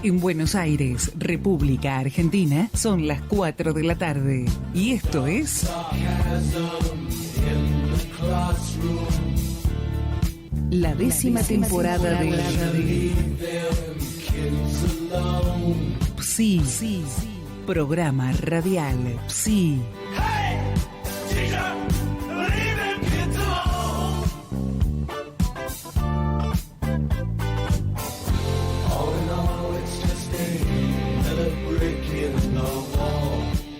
En Buenos Aires, República Argentina, son las 4 de la tarde. Y esto es... la 10ª temporada de Psi, programa radial Psi.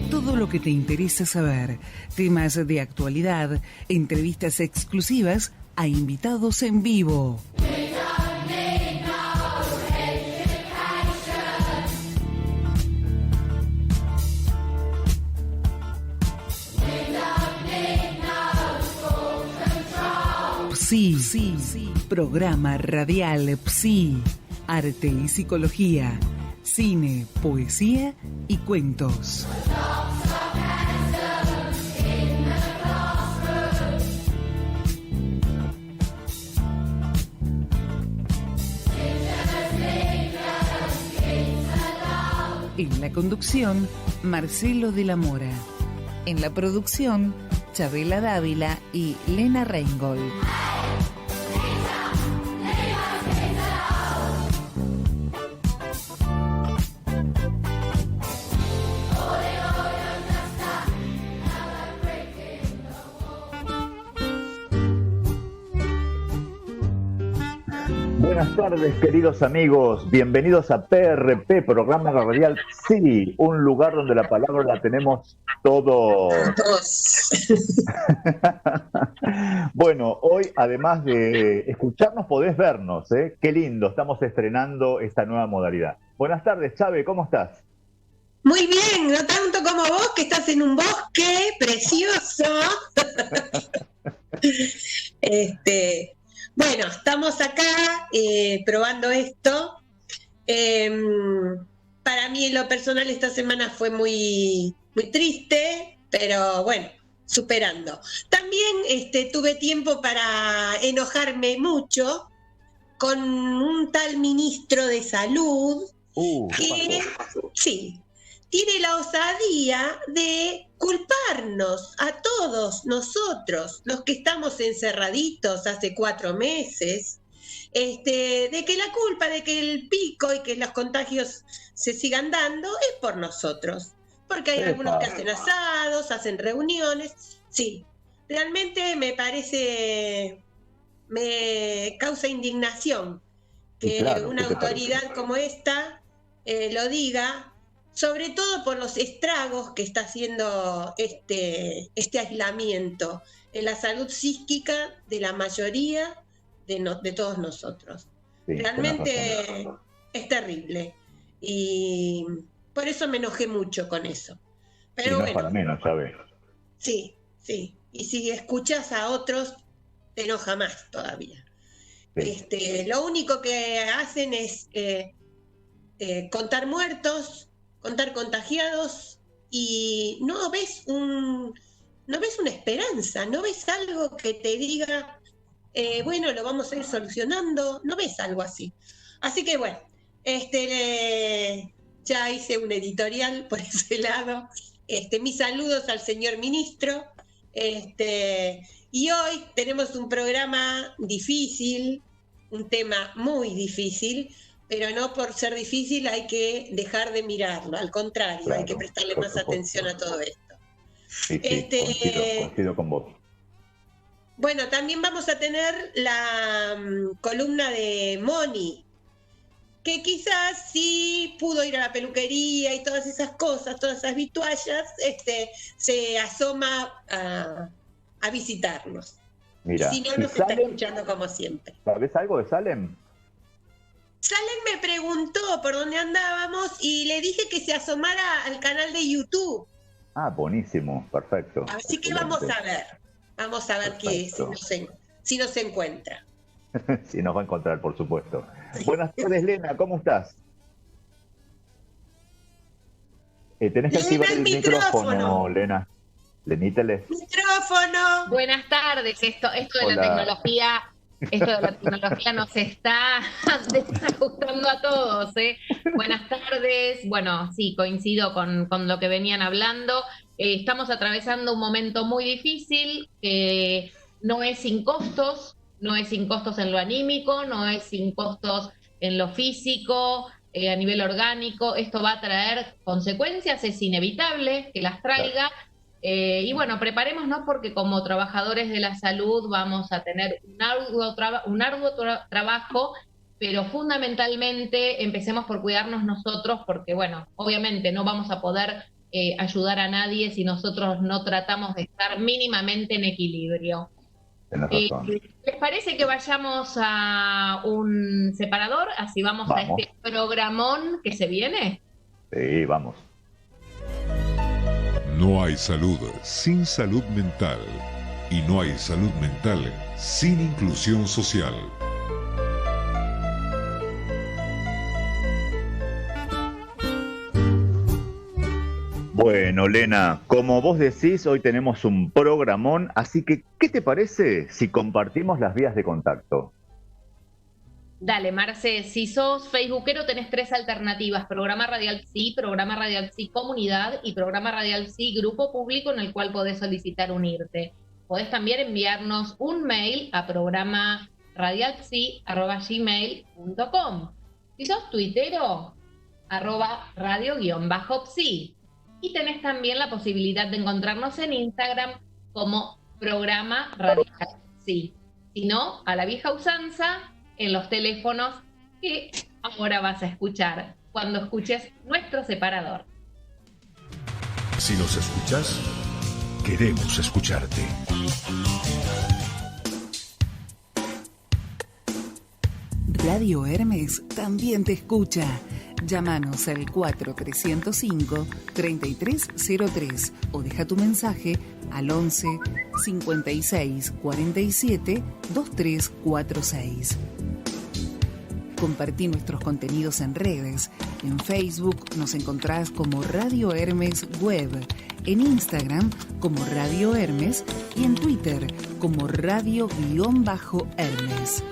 Todo lo que te interesa saber, temas de actualidad, entrevistas exclusivas a invitados en vivo. Psi, programa radial Psi, arte y psicología, cine, poesía y cuentos. En la conducción, Marcelo de la Mora. En la producción, Chabela Dávila y Lena Reingold. Buenas tardes, queridos amigos. Bienvenidos a PRP, programa radial Psi, un lugar donde la palabra la tenemos todos. Bueno, hoy, además de escucharnos, podés vernos, ¿eh? Qué lindo, estamos estrenando esta nueva modalidad. Buenas tardes, Chave, ¿cómo estás? Muy bien, no tanto como vos, que estás en un bosque precioso. Bueno, estamos acá probando esto. Para mí, en lo personal, esta semana fue muy, muy triste, pero bueno, superando. También tuve tiempo para enojarme mucho con un tal ministro de Salud que, sí, tiene la osadía de culparnos a todos nosotros, los que estamos encerraditos hace 4 meses, de que la culpa de que el pico y que los contagios se sigan dando es por nosotros. Porque hay algunos que hacen asados, hacen reuniones. Sí, realmente me causa indignación que una autoridad como esta lo diga, sobre todo por los estragos que está haciendo este aislamiento en la salud psíquica de la mayoría de todos nosotros. Sí, realmente es terrible y por eso me enojé mucho con eso. Pero no es para menos, ¿sabes? Sí, y si escuchas a otros te enoja más todavía. Sí. Lo único que hacen es contar muertos, contar contagiados, y no ves una esperanza, no ves algo que te diga, bueno, lo vamos a ir solucionando, no ves algo así. Así que bueno, ya hice un editorial por ese lado. Mis saludos al señor ministro. Y hoy tenemos un programa difícil, un tema muy difícil, pero no por ser difícil hay que dejar de mirarlo, al contrario, claro, hay que prestarle más atención a todo esto. Sí, coincido con vos. Bueno, también vamos a tener la columna de Moni, que quizás sí pudo ir a la peluquería y todas esas cosas, todas esas vituallas, se asoma a visitarnos. Mira, y si no, nos está escuchando como siempre. ¿Sabés algo de Salem? Salem me preguntó por dónde andábamos y le dije que se asomara al canal de YouTube. Ah, buenísimo, perfecto. Así que vamos a ver si nos encuentra. Sí, nos va a encontrar, por supuesto. Buenas tardes, Lena, ¿cómo estás? Tenés que activar el micrófono, Lena. Lenítele. Micrófono. Buenas tardes, esto de Hola. la tecnología Esto de la tecnología nos está desajustando a todos, ¿eh? Buenas tardes. Bueno, sí, coincido con lo que venían hablando. Estamos atravesando un momento muy difícil, no es sin costos, no es sin costos en lo anímico, no es sin costos en lo físico, a nivel orgánico. Esto va a traer consecuencias, es inevitable que las traiga. Y bueno, preparémonos porque como trabajadores de la salud vamos a tener un arduo trabajo, pero fundamentalmente empecemos por cuidarnos nosotros porque, bueno, obviamente no vamos a poder ayudar a nadie si nosotros no tratamos de estar mínimamente en equilibrio. Tenés razón. ¿Les parece que vayamos a un separador? Así vamos a este programón que se viene. Sí, vamos. No hay salud sin salud mental y no hay salud mental sin inclusión social. Bueno, Lena, como vos decís, hoy tenemos un programón, así que, ¿qué te parece si compartimos las vías de contacto? Dale, Marce, si sos facebookero tenés 3 alternativas: Programa Radial Psi, Programa Radial Psi Comunidad y Programa Radial Psi Grupo Público, en el cual podés solicitar unirte. Podés también enviarnos un mail a programaradialpsi@gmail.com. Si sos tuitero, @radio_psi. Y tenés también la posibilidad de encontrarnos en Instagram como Programa Radial Psi. Si no, a la vieja usanza, en los teléfonos que ahora vas a escuchar cuando escuches nuestro separador. Si nos escuchas, queremos escucharte. Radio Hermes también te escucha. Llámanos al 4305-3303 o deja tu mensaje al 11 56 47 2346. Compartí nuestros contenidos en redes. En Facebook nos encontrás como Radio Hermes Web, en Instagram como Radio Hermes y en Twitter como Radio_Hermes.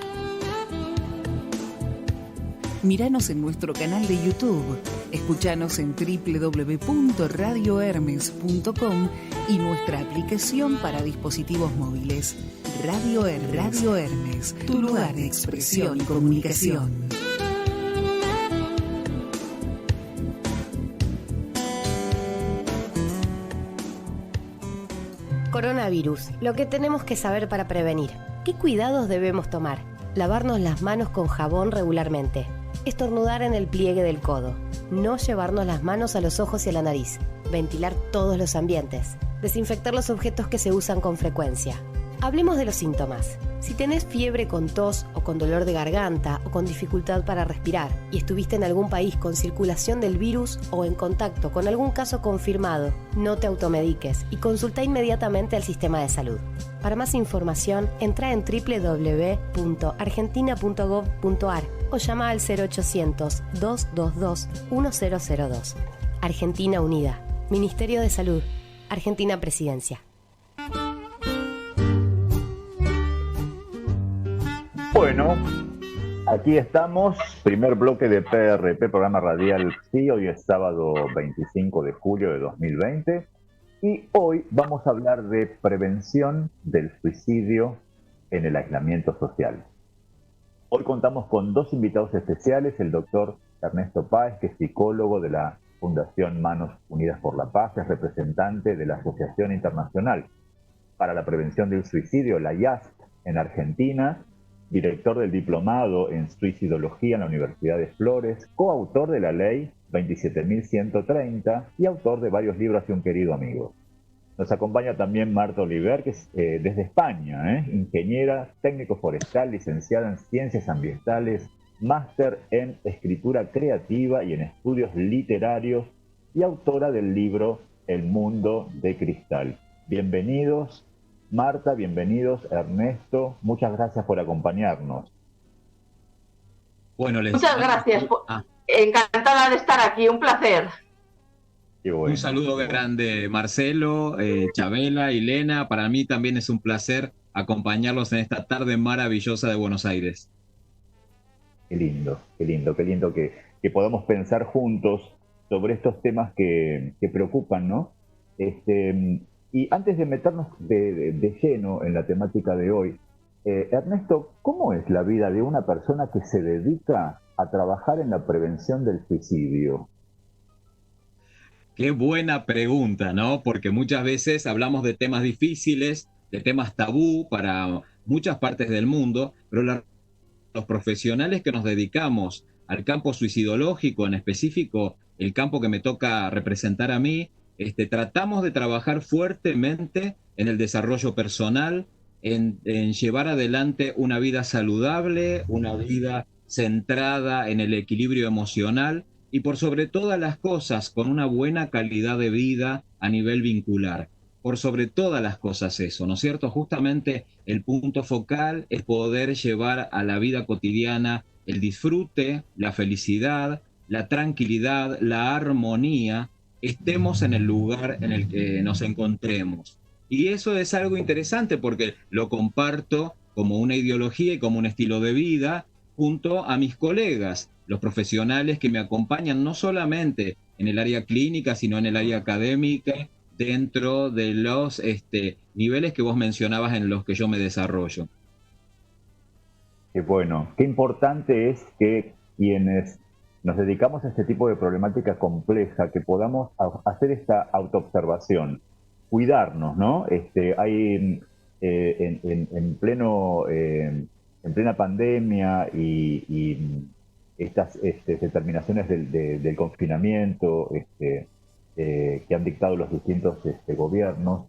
Míranos en nuestro canal de YouTube, escuchanos en www.radiohermes.com y nuestra aplicación para dispositivos móviles. Radio Hermes, tu lugar de expresión y comunicación. Coronavirus, lo que tenemos que saber para prevenir. ¿Qué cuidados debemos tomar? Lavarnos las manos con jabón regularmente. Estornudar en el pliegue del codo. No llevarnos las manos a los ojos y a la nariz. Ventilar todos los ambientes. Desinfectar los objetos que se usan con frecuencia. Hablemos de los síntomas. Si tenés fiebre con tos o con dolor de garganta o con dificultad para respirar y estuviste en algún país con circulación del virus o en contacto con algún caso confirmado, no te automediques y consulta inmediatamente al sistema de salud. Para más información, entra en www.argentina.gov.ar o llama al 0800-222-1002. Argentina Unida. Ministerio de Salud. Argentina Presidencia. Bueno, aquí estamos, primer bloque de PRP, Programa Radial Psi. Hoy es sábado 25 de julio de 2020 y hoy vamos a hablar de prevención del suicidio en el aislamiento social. Hoy contamos con 2 invitados especiales, el doctor Ernesto Páez, que es psicólogo de la Fundación Manos Unidas por la Paz, es representante de la Asociación Internacional para la Prevención del Suicidio, la IASP, en Argentina, director del diplomado en suicidología en la Universidad de Flores, coautor de la ley 27.130 y autor de varios libros y un querido amigo. Nos acompaña también Marta Oliver, que es desde España, ingeniera, técnico forestal, licenciada en ciencias ambientales, máster en escritura creativa y en estudios literarios y autora del libro El Mundo de Cristal. Bienvenidos, Marta, bienvenidos, Ernesto, muchas gracias por acompañarnos. Bueno, muchas gracias, encantada de estar aquí, un placer. Qué bueno, Un saludo qué bueno. grande, Marcelo, Chabela, Elena. Para mí también es un placer acompañarlos en esta tarde maravillosa de Buenos Aires. Qué lindo, qué lindo, qué lindo que podamos pensar juntos sobre estos temas que preocupan, ¿no? Y antes de meternos de lleno en la temática de hoy, Ernesto, ¿cómo es la vida de una persona que se dedica a trabajar en la prevención del suicidio? Qué buena pregunta, ¿no? Porque muchas veces hablamos de temas difíciles, de temas tabú para muchas partes del mundo, pero los profesionales que nos dedicamos al campo suicidológico, en específico el campo que me toca representar a mí, tratamos de trabajar fuertemente en el desarrollo personal, en llevar adelante una vida saludable, una vida centrada en el equilibrio emocional y por sobre todas las cosas con una buena calidad de vida a nivel vincular. Por sobre todas las cosas eso, ¿no es cierto? Justamente el punto focal es poder llevar a la vida cotidiana el disfrute, la felicidad, la tranquilidad, la armonía, estemos en el lugar en el que nos encontremos. Y eso es algo interesante porque lo comparto como una ideología y como un estilo de vida junto a mis colegas, los profesionales que me acompañan no solamente en el área clínica, sino en el área académica, dentro de los niveles que vos mencionabas en los que yo me desarrollo. Qué bueno, qué importante es que quienes nos dedicamos a este tipo de problemática compleja, que podamos hacer esta autoobservación, cuidarnos, ¿no? Hay en plena pandemia y estas determinaciones del confinamiento que han dictado los distintos gobiernos,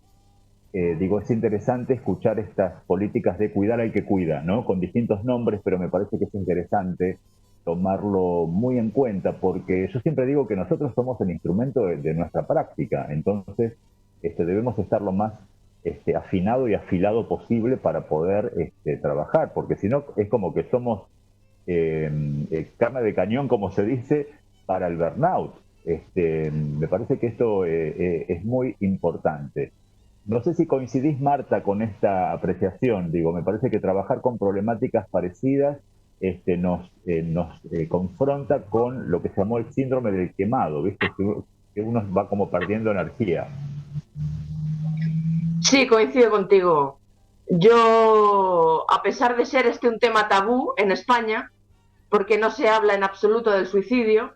digo, es interesante escuchar estas políticas de cuidar al que cuida, ¿no? Con distintos nombres, pero me parece que es interesante tomarlo muy en cuenta, porque yo siempre digo que nosotros somos el instrumento de nuestra práctica, entonces debemos estar lo más afinado y afilado posible para poder trabajar, porque si no es como que somos carne de cañón, como se dice, para el burnout. Me parece que esto es muy importante. No sé si coincidís, Marta, con esta apreciación. Digo, me parece que trabajar con problemáticas parecidas nos confronta con lo que se llamó el síndrome del quemado, ¿viste? Que uno va como perdiendo energía. Sí, coincido contigo. Yo, a pesar de ser un tema tabú en España, porque no se habla en absoluto del suicidio,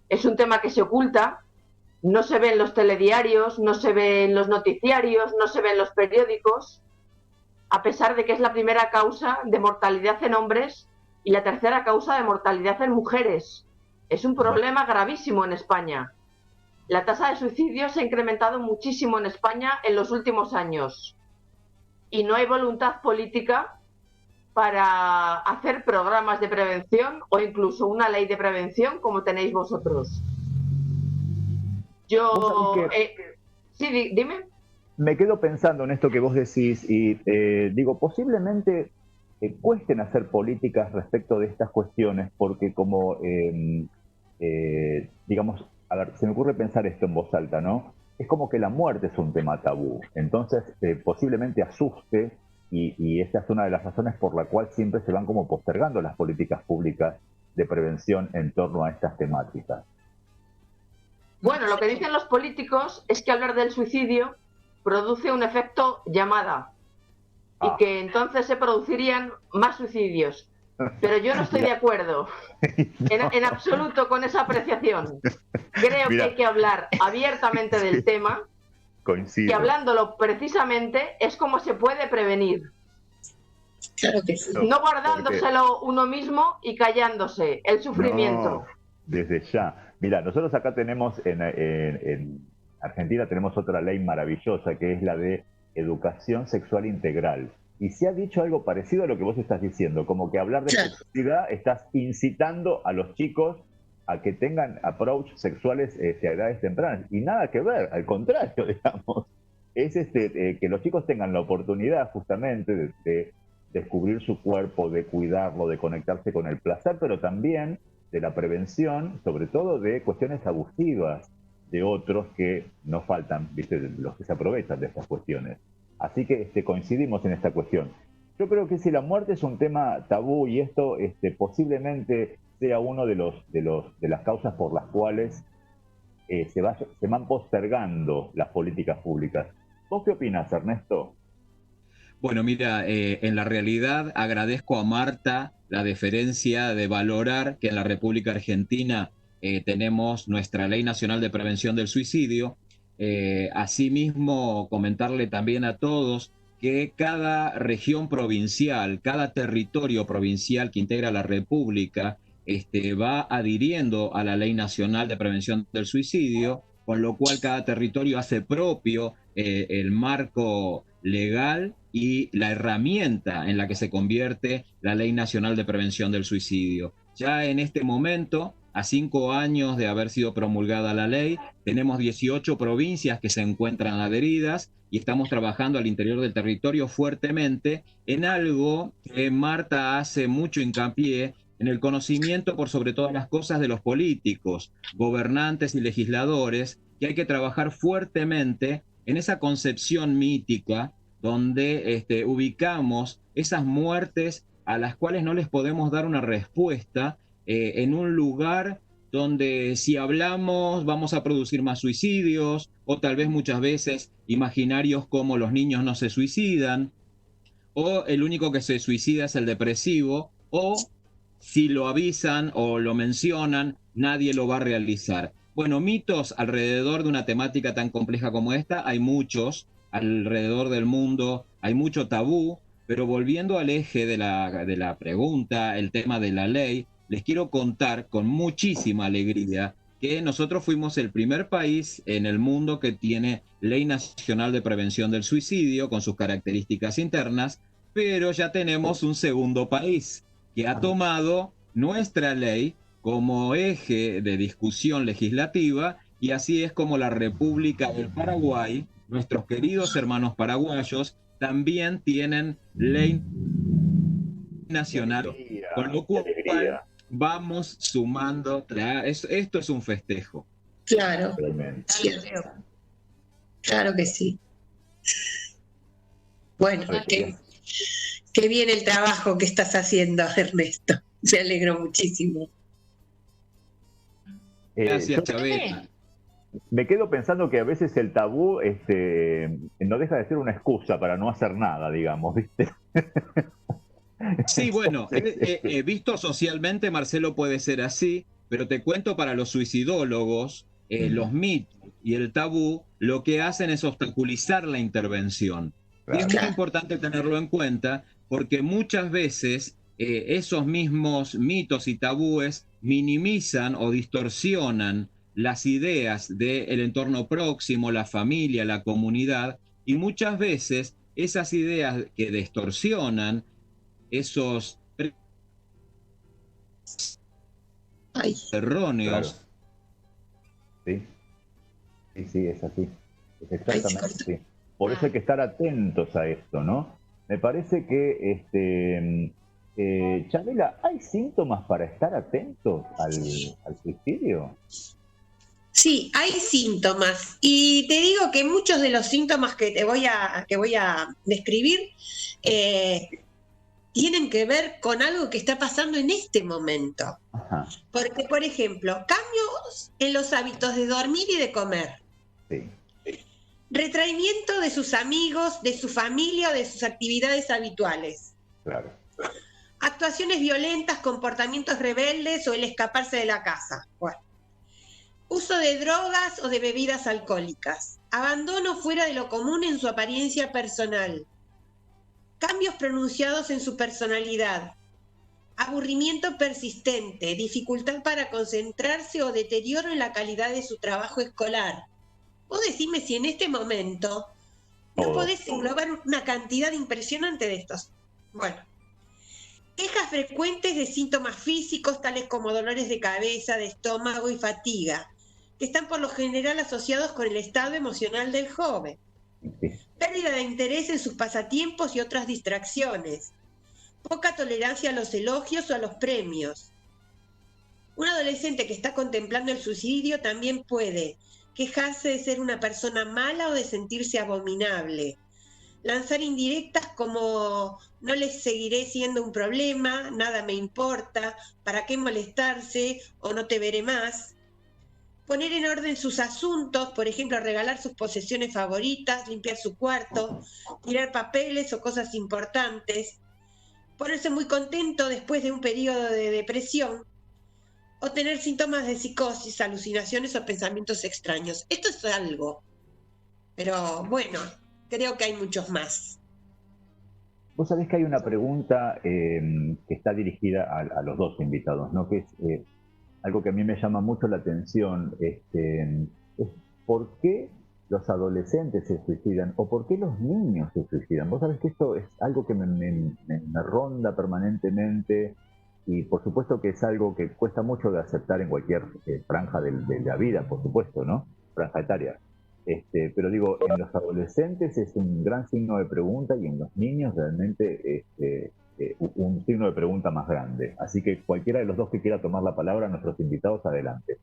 es un tema que se oculta, no se ve en los telediarios, no se ve en los noticiarios, no se ve en los periódicos, a pesar de que es la primera causa de mortalidad en hombres y la tercera causa de mortalidad en mujeres. Es un problema gravísimo en España. La tasa de suicidio se ha incrementado muchísimo en España en los últimos años y no hay voluntad política para hacer programas de prevención o incluso una ley de prevención como tenéis vosotros. Sí, dime. Me quedo pensando en esto que vos decís y digo, posiblemente cuesten hacer políticas respecto de estas cuestiones porque como, digamos, a ver, se me ocurre pensar esto en voz alta, ¿no? Es como que la muerte es un tema tabú, entonces posiblemente asuste y esta es una de las razones por la cual siempre se van como postergando las políticas públicas de prevención en torno a estas temáticas. Bueno, lo que dicen los políticos es que hablar del suicidio produce un efecto llamada y que entonces se producirían más suicidios. Pero yo no estoy de acuerdo en absoluto con esa apreciación. Creo que hay que hablar abiertamente del tema. Coincido. Y hablándolo precisamente es como se puede prevenir. Claro que sí. No guardándoselo uno mismo y callándose el sufrimiento. No, desde ya. Mira, nosotros acá tenemos en Argentina tenemos otra ley maravillosa que es la de educación sexual integral. Y se ha dicho algo parecido a lo que vos estás diciendo, como que hablar de sexualidad estás incitando a los chicos a que tengan approach sexuales a edades tempranas. Y nada que ver, al contrario, digamos. Es que los chicos tengan la oportunidad justamente de descubrir su cuerpo, de cuidarlo, de conectarse con el placer, pero también de la prevención, sobre todo de cuestiones abusivas, de otros que no faltan, ¿viste? Los que se aprovechan de estas cuestiones. Así que coincidimos en esta cuestión. Yo creo que si la muerte es un tema tabú y esto posiblemente sea uno de las causas por las cuales se van postergando las políticas públicas. ¿Vos qué opinás, Ernesto? Bueno, mira, en la realidad agradezco a Marta la deferencia de valorar que en la República Argentina tenemos nuestra Ley Nacional de Prevención del Suicidio. Asimismo, comentarle también a todos que cada región provincial, cada territorio provincial que integra la República, va adhiriendo a la Ley Nacional de Prevención del Suicidio, con lo cual cada territorio hace propio el marco legal y la herramienta en la que se convierte la Ley Nacional de Prevención del Suicidio. Ya en este momento, a 5 años de haber sido promulgada la ley, tenemos 18 provincias que se encuentran adheridas y estamos trabajando al interior del territorio fuertemente en algo que Marta hace mucho hincapié, en el conocimiento por sobre todas las cosas de los políticos, gobernantes y legisladores, que hay que trabajar fuertemente en esa concepción mítica donde ubicamos esas muertes a las cuales no les podemos dar una respuesta en un lugar donde si hablamos vamos a producir más suicidios, o tal vez muchas veces imaginarios como los niños no se suicidan, o el único que se suicida es el depresivo, o si lo avisan o lo mencionan, nadie lo va a realizar. Bueno, mitos alrededor de una temática tan compleja como esta, hay muchos alrededor del mundo, hay mucho tabú, pero volviendo al eje de la pregunta, el tema de la ley, les quiero contar con muchísima alegría que nosotros fuimos el primer país en el mundo que tiene Ley Nacional de Prevención del Suicidio con sus características internas, pero ya tenemos un segundo país que ha tomado nuestra ley como eje de discusión legislativa, y así es como la República del Paraguay, nuestros queridos hermanos paraguayos, también tienen ley nacional, con lo cual vamos sumando. Esto es un festejo. Claro, claro que sí. Bueno, qué bien el trabajo que estás haciendo, Ernesto. Me alegro muchísimo. Gracias, Chabela. Me quedo pensando que a veces el tabú no deja de ser una excusa para no hacer nada, digamos, ¿viste? Sí, bueno, visto socialmente, Marcelo, puede ser así, pero te cuento, para los suicidólogos, los mitos y el tabú lo que hacen es obstaculizar la intervención. Claro. Y es muy importante tenerlo en cuenta, porque muchas veces esos mismos mitos y tabúes minimizan o distorsionan las ideas del entorno próximo, la familia, la comunidad, y muchas veces esas ideas que distorsionan esos erróneos. Claro. Sí, es así. Es exactamente así. Por eso hay que estar atentos a esto, ¿no? Me parece que, Chabela, ¿hay síntomas para estar atentos al suicidio? Sí, hay síntomas, y te digo que muchos de los síntomas que voy a describir tienen que ver con algo que está pasando en este momento. Ajá. Porque, por ejemplo, cambios en los hábitos de dormir y de comer. Sí. Retraimiento de sus amigos, de su familia o de sus actividades habituales. Claro. Actuaciones violentas, comportamientos rebeldes o el escaparse de la casa. Bueno. Uso de drogas o de bebidas alcohólicas. Abandono fuera de lo común en su apariencia personal. Cambios pronunciados en su personalidad. Aburrimiento persistente, dificultad para concentrarse o deterioro en la calidad de su trabajo escolar. Vos decime si en este momento no podés englobar una cantidad impresionante de estos. Bueno. Quejas frecuentes de síntomas físicos tales como dolores de cabeza, de estómago y fatiga, que están por lo general asociados con el estado emocional del joven. Pérdida de interés en sus pasatiempos y otras distracciones. Poca tolerancia a los elogios o a los premios. Un adolescente que está contemplando el suicidio también puede quejarse de ser una persona mala o de sentirse abominable. Lanzar indirectas como no les seguiré siendo un problema, nada me importa, ¿para qué molestarse o no te veré más? Poner en orden sus asuntos, por ejemplo, regalar sus posesiones favoritas, limpiar su cuarto, tirar papeles o cosas importantes. Ponerse muy contento después de un periodo de depresión. O tener síntomas de psicosis, alucinaciones o pensamientos extraños. Esto es algo. Pero bueno, creo que hay muchos más. Vos sabés que hay una pregunta que está dirigida a los dos invitados, ¿no? Que es algo que a mí me llama mucho la atención. Es ¿por qué los adolescentes se suicidan o por qué los niños se suicidan? Vos sabés que esto es algo que me ronda permanentemente. Y por supuesto que es algo que cuesta mucho de aceptar en cualquier franja de la vida, por supuesto, ¿no? Franja etaria. Pero digo, en los adolescentes es un gran signo de pregunta y en los niños realmente un signo de pregunta más grande. Así que cualquiera de los dos que quiera tomar la palabra, nuestros invitados, adelante.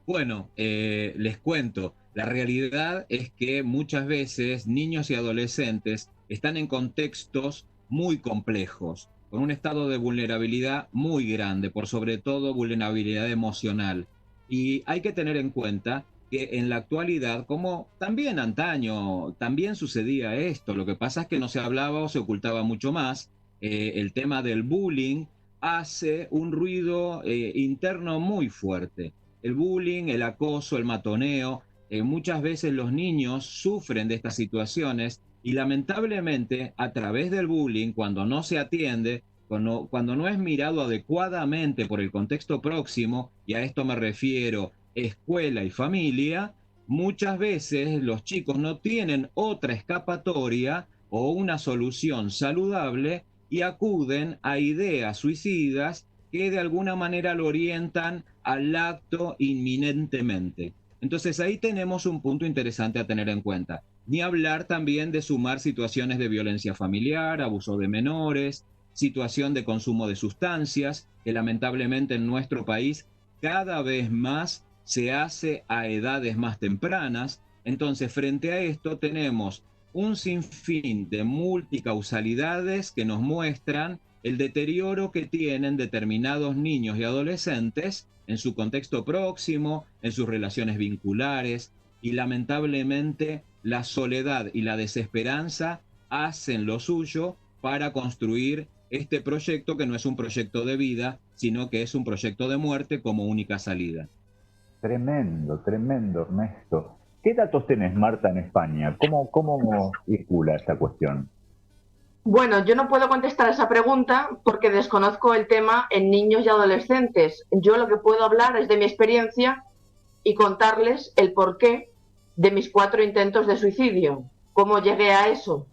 Bueno, les cuento, la realidad es que muchas veces niños y adolescentes están en contextos muy complejos, con un estado de vulnerabilidad muy grande, por sobre todo vulnerabilidad emocional. Y hay que tener en cuenta que en la actualidad, como también antaño, también sucedía esto, lo que pasa es que no se hablaba o se ocultaba mucho más. El tema del bullying hace un ruido interno muy fuerte. El bullying, el acoso, el matoneo, muchas veces los niños sufren de estas situaciones. Y lamentablemente, a través del bullying, cuando no se atiende, cuando no es mirado adecuadamente por el contexto próximo, y a esto me refiero escuela y familia, muchas veces los chicos no tienen otra escapatoria o una solución saludable y acuden a ideas suicidas que de alguna manera lo orientan al acto inminentemente. Entonces ahí tenemos un punto interesante a tener en cuenta. Ni hablar también de sumar situaciones de violencia familiar, abuso de menores, situación de consumo de sustancias, que lamentablemente en nuestro país cada vez más se hace a edades más tempranas. Entonces, frente a esto tenemos un sinfín de multicausalidades que nos muestran el deterioro que tienen determinados niños y adolescentes en su contexto próximo, en sus relaciones vinculares, y lamentablemente la soledad y la desesperanza hacen lo suyo para construir este proyecto que no es un proyecto de vida, sino que es un proyecto de muerte como única salida. Tremendo, tremendo, Ernesto. ¿Qué datos tenés, Marta, en España? ¿Cómo vincula esta cuestión? Bueno, yo no puedo contestar esa pregunta porque desconozco el tema en niños y adolescentes. Yo lo que puedo hablar es de mi experiencia y contarles el porqué de mis 4 intentos de suicidio. ¿Cómo llegué a eso?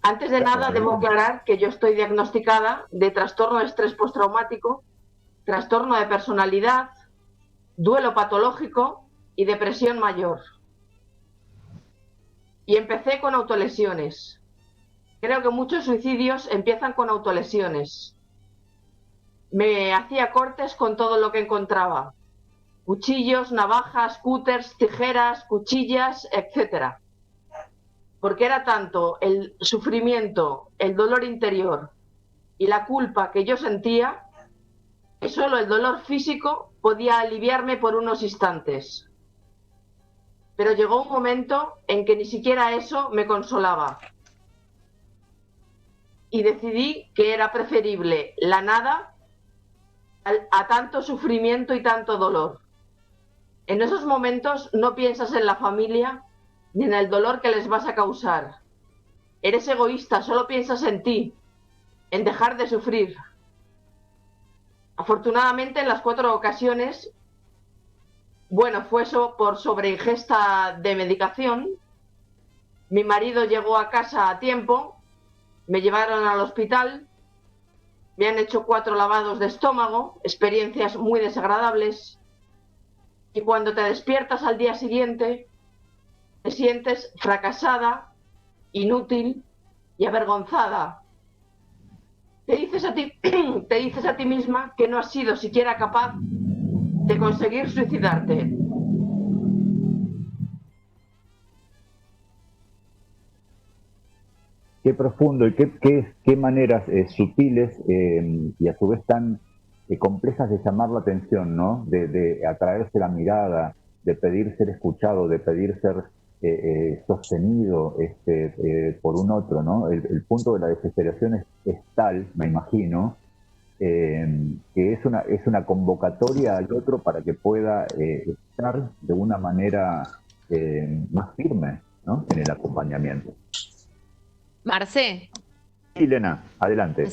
Antes de nada, debo aclarar que yo estoy diagnosticada de trastorno de estrés postraumático, trastorno de personalidad, duelo patológico y depresión mayor. Y empecé con autolesiones. Creo que muchos suicidios empiezan con autolesiones. Me hacía cortes con todo lo que encontraba. Cuchillos, navajas, cúters, tijeras, cuchillas, etc. Porque era tanto el sufrimiento, el dolor interior y la culpa que yo sentía, que solo el dolor físico podía aliviarme por unos instantes. Pero llegó un momento en que ni siquiera eso me consolaba. Y decidí que era preferible la nada a tanto sufrimiento y tanto dolor. En esos momentos no piensas en la familia ni en el dolor que les vas a causar. Eres egoísta, solo piensas en ti, en dejar de sufrir. Afortunadamente, en las 4 ocasiones, bueno, fue eso por sobreingesta de medicación. Mi marido llegó a casa a tiempo, me llevaron al hospital, me han hecho 4 lavados de estómago, experiencias muy desagradables. Y cuando te despiertas al día siguiente, te sientes fracasada, inútil y avergonzada. Te dices a ti misma que no has sido siquiera capaz de conseguir suicidarte. Qué profundo y qué maneras sutiles y a su vez tan complejas de llamar la atención, ¿no? De atraerse la mirada, de pedir ser escuchado, de pedir ser sostenido por un otro, ¿no? El punto de la desesperación es tal, me imagino, que es una convocatoria al otro para que pueda estar de una manera más firme, ¿no? En el acompañamiento. Marcé. Sí, Elena, adelante.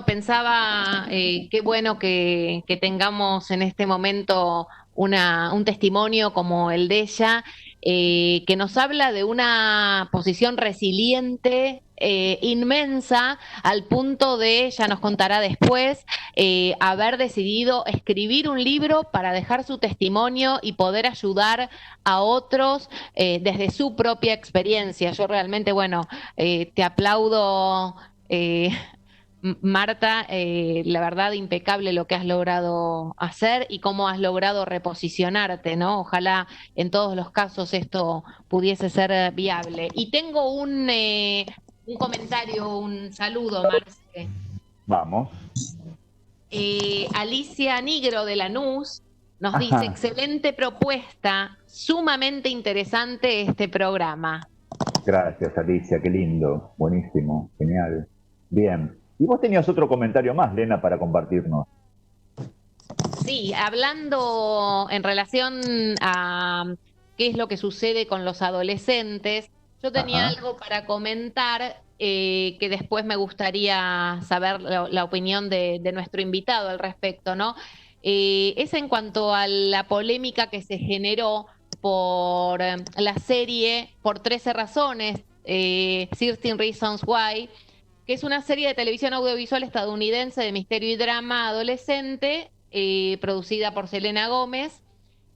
Pensaba qué bueno que tengamos en este momento un testimonio como el de ella, que nos habla de una posición resiliente, inmensa, al punto de, ella nos contará después, haber decidido escribir un libro para dejar su testimonio y poder ayudar a otros desde su propia experiencia. Yo realmente, te aplaudo, Marta, la verdad, impecable lo que has logrado hacer y cómo has logrado reposicionarte, ¿no? Ojalá en todos los casos esto pudiese ser viable. Y tengo un comentario, un saludo, Marce. Vamos. Alicia Nigro de Lanús nos dice: excelente propuesta, sumamente interesante este programa. Gracias, Alicia, qué lindo, buenísimo, genial. Bien. Y vos tenías otro comentario más, Lena, para compartirnos. Sí, hablando en relación a qué es lo que sucede con los adolescentes, yo tenía algo para comentar que después me gustaría saber la opinión de nuestro invitado al respecto, ¿no? Es en cuanto a la polémica que se generó por la serie Por 13 razones, 13 Reasons Why, que es una serie de televisión audiovisual estadounidense de misterio y drama adolescente, producida por Selena Gómez,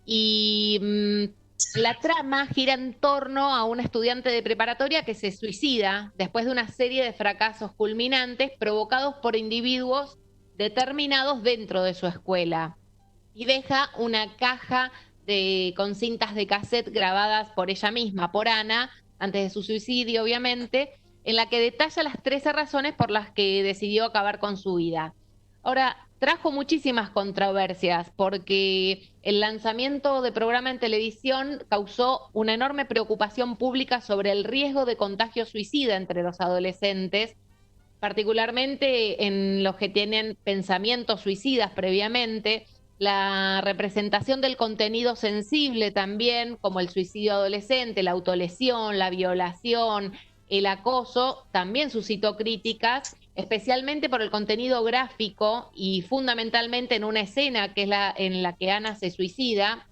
y la trama gira en torno a un estudiante de preparatoria que se suicida después de una serie de fracasos culminantes provocados por individuos determinados dentro de su escuela, y deja una caja con cintas de cassette grabadas por ella misma, por Ana, antes de su suicidio, obviamente, en la que detalla las 13 razones por las que decidió acabar con su vida. Ahora, trajo muchísimas controversias porque el lanzamiento de programa en televisión causó una enorme preocupación pública sobre el riesgo de contagio suicida entre los adolescentes, particularmente en los que tienen pensamientos suicidas previamente, la representación del contenido sensible también, como el suicidio adolescente, la autolesión, la violación, el acoso, también suscitó críticas, especialmente por el contenido gráfico y fundamentalmente en una escena que es en la que Ana se suicida.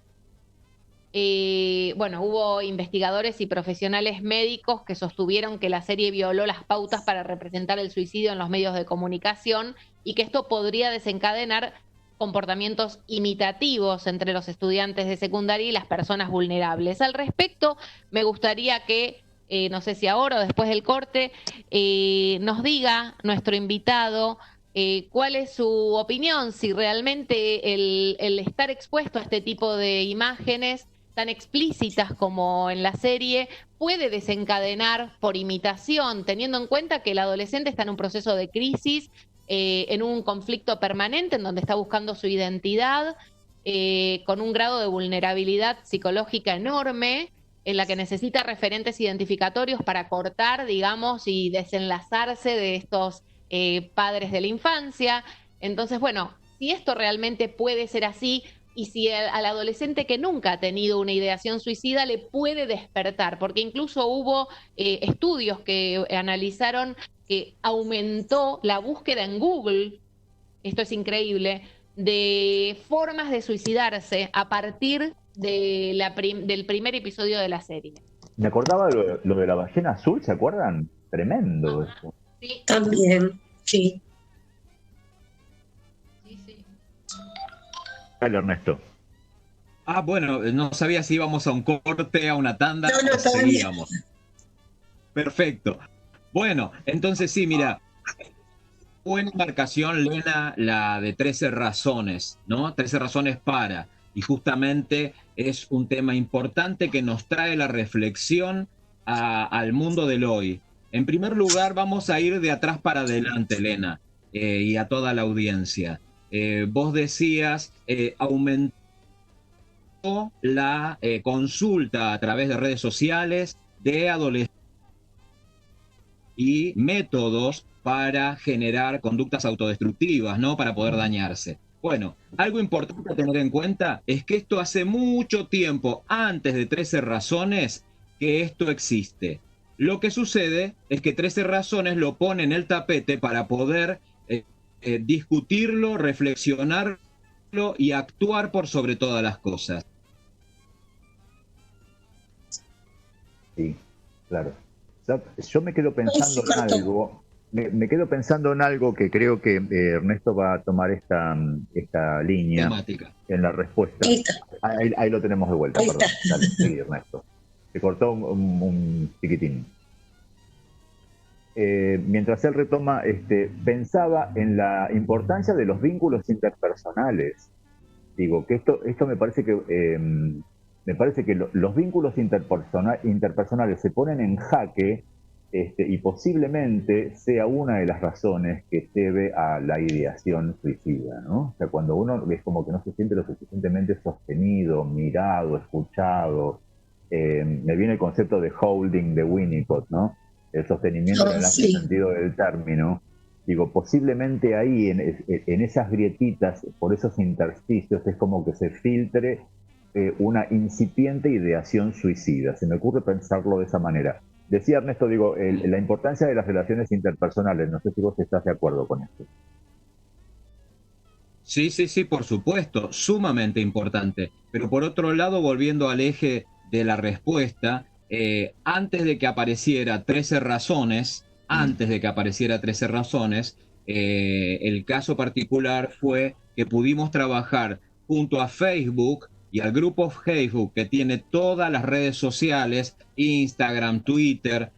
Hubo investigadores y profesionales médicos que sostuvieron que la serie violó las pautas para representar el suicidio en los medios de comunicación y que esto podría desencadenar comportamientos imitativos entre los estudiantes de secundaria y las personas vulnerables. Al respecto, me gustaría que no sé si ahora o después del corte, nos diga nuestro invitado cuál es su opinión, si realmente el estar expuesto a este tipo de imágenes tan explícitas como en la serie puede desencadenar por imitación, teniendo en cuenta que el adolescente está en un proceso de crisis, en un conflicto permanente en donde está buscando su identidad, con un grado de vulnerabilidad psicológica enorme, en la que necesita referentes identificatorios para cortar, digamos, y desenlazarse de estos padres de la infancia. Entonces, si esto realmente puede ser así y si al adolescente que nunca ha tenido una ideación suicida le puede despertar, porque incluso hubo estudios que analizaron que aumentó la búsqueda en Google, esto es increíble, de formas de suicidarse a partir del primer episodio de la serie. Me acordaba de lo de la ballena azul, ¿se acuerdan? Tremendo eso. Sí, también, sí. Dale, Ernesto. No sabía si íbamos a un corte, a una tanda, o seguíamos. Perfecto. Bueno, entonces sí, mira, buena marcación, Lena, la de 13 razones, ¿no? 13 razones para. Y justamente es un tema importante que nos trae la reflexión al mundo del hoy. En primer lugar, vamos a ir de atrás para adelante, Lena, y a toda la audiencia. Vos decías, aumentó la consulta a través de redes sociales de adolescentes y métodos para generar conductas autodestructivas, ¿no? Para poder dañarse. Bueno, algo importante a tener en cuenta es que esto hace mucho tiempo, antes de 13 razones, que esto existe. Lo que sucede es que 13 razones lo pone en el tapete para poder discutirlo, reflexionarlo y actuar por sobre todas las cosas. Sí, claro. Yo me quedo pensando en algo. Me quedo pensando en algo que creo que Ernesto va a tomar esta línea temática en la respuesta. Ahí lo tenemos de vuelta, perdón. Dale, sí, Ernesto. Se cortó un chiquitín. Mientras él retoma, pensaba en la importancia de los vínculos interpersonales. Digo, que esto me parece que los vínculos interpersonales se ponen en jaque, y posiblemente sea una de las razones que lleve a la ideación suicida, ¿no? O sea, cuando uno es como que no se siente lo suficientemente sostenido, mirado, escuchado. Me viene el concepto de holding de Winnicott, ¿no? El sostenimiento en el amplio sentido del término. Digo, posiblemente ahí, en esas grietitas, por esos intersticios, es como que se filtre una incipiente ideación suicida. Se me ocurre pensarlo de esa manera. Decía Ernesto, digo, la importancia de las relaciones interpersonales. No sé si vos estás de acuerdo con esto. Sí, por supuesto, sumamente importante. Pero por otro lado, volviendo al eje de la respuesta, antes de que apareciera 13 razones, el caso particular fue que pudimos trabajar junto a Facebook y al grupo Facebook que tiene todas las redes sociales, Instagram, Twitter,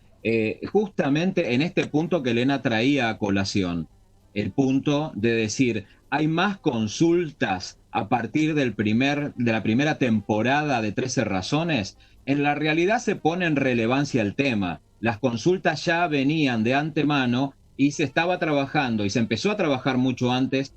justamente en este punto que Elena traía a colación, el punto de decir, hay más consultas a partir de la primera temporada de 13 razones. En la realidad se pone en relevancia el tema. Las consultas ya venían de antemano y se estaba trabajando, y se empezó a trabajar mucho antes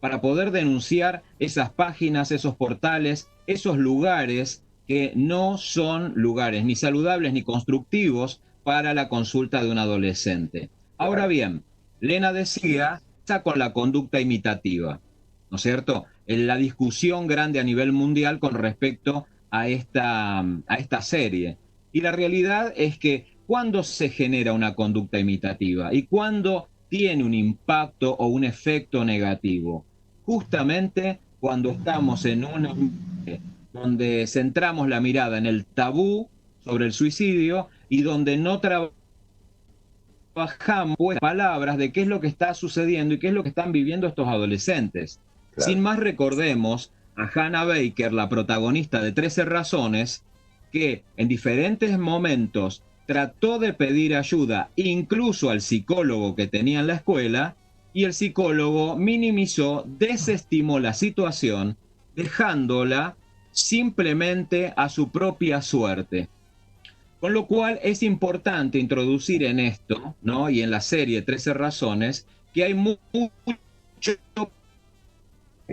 para poder denunciar esas páginas, esos portales, esos lugares que no son lugares ni saludables ni constructivos para la consulta de un adolescente. Ahora bien, Lena decía, está con la conducta imitativa, ¿no es cierto? En la discusión grande a nivel mundial con respecto a esta serie. Y la realidad es que cuando se genera una conducta imitativa y cuando tiene un impacto o un efecto negativo, justamente cuando estamos en donde centramos la mirada en el tabú sobre el suicidio y donde no trabajamos palabras de qué es lo que está sucediendo y qué es lo que están viviendo estos adolescentes. Claro. Sin más, recordemos a Hannah Baker, la protagonista de 13 razones, que en diferentes momentos trató de pedir ayuda incluso al psicólogo que tenía en la escuela, y el psicólogo minimizó, desestimó la situación, dejándola simplemente a su propia suerte. Con lo cual es importante introducir en esto, ¿no? Y en la serie 13 razones, que hay mucho que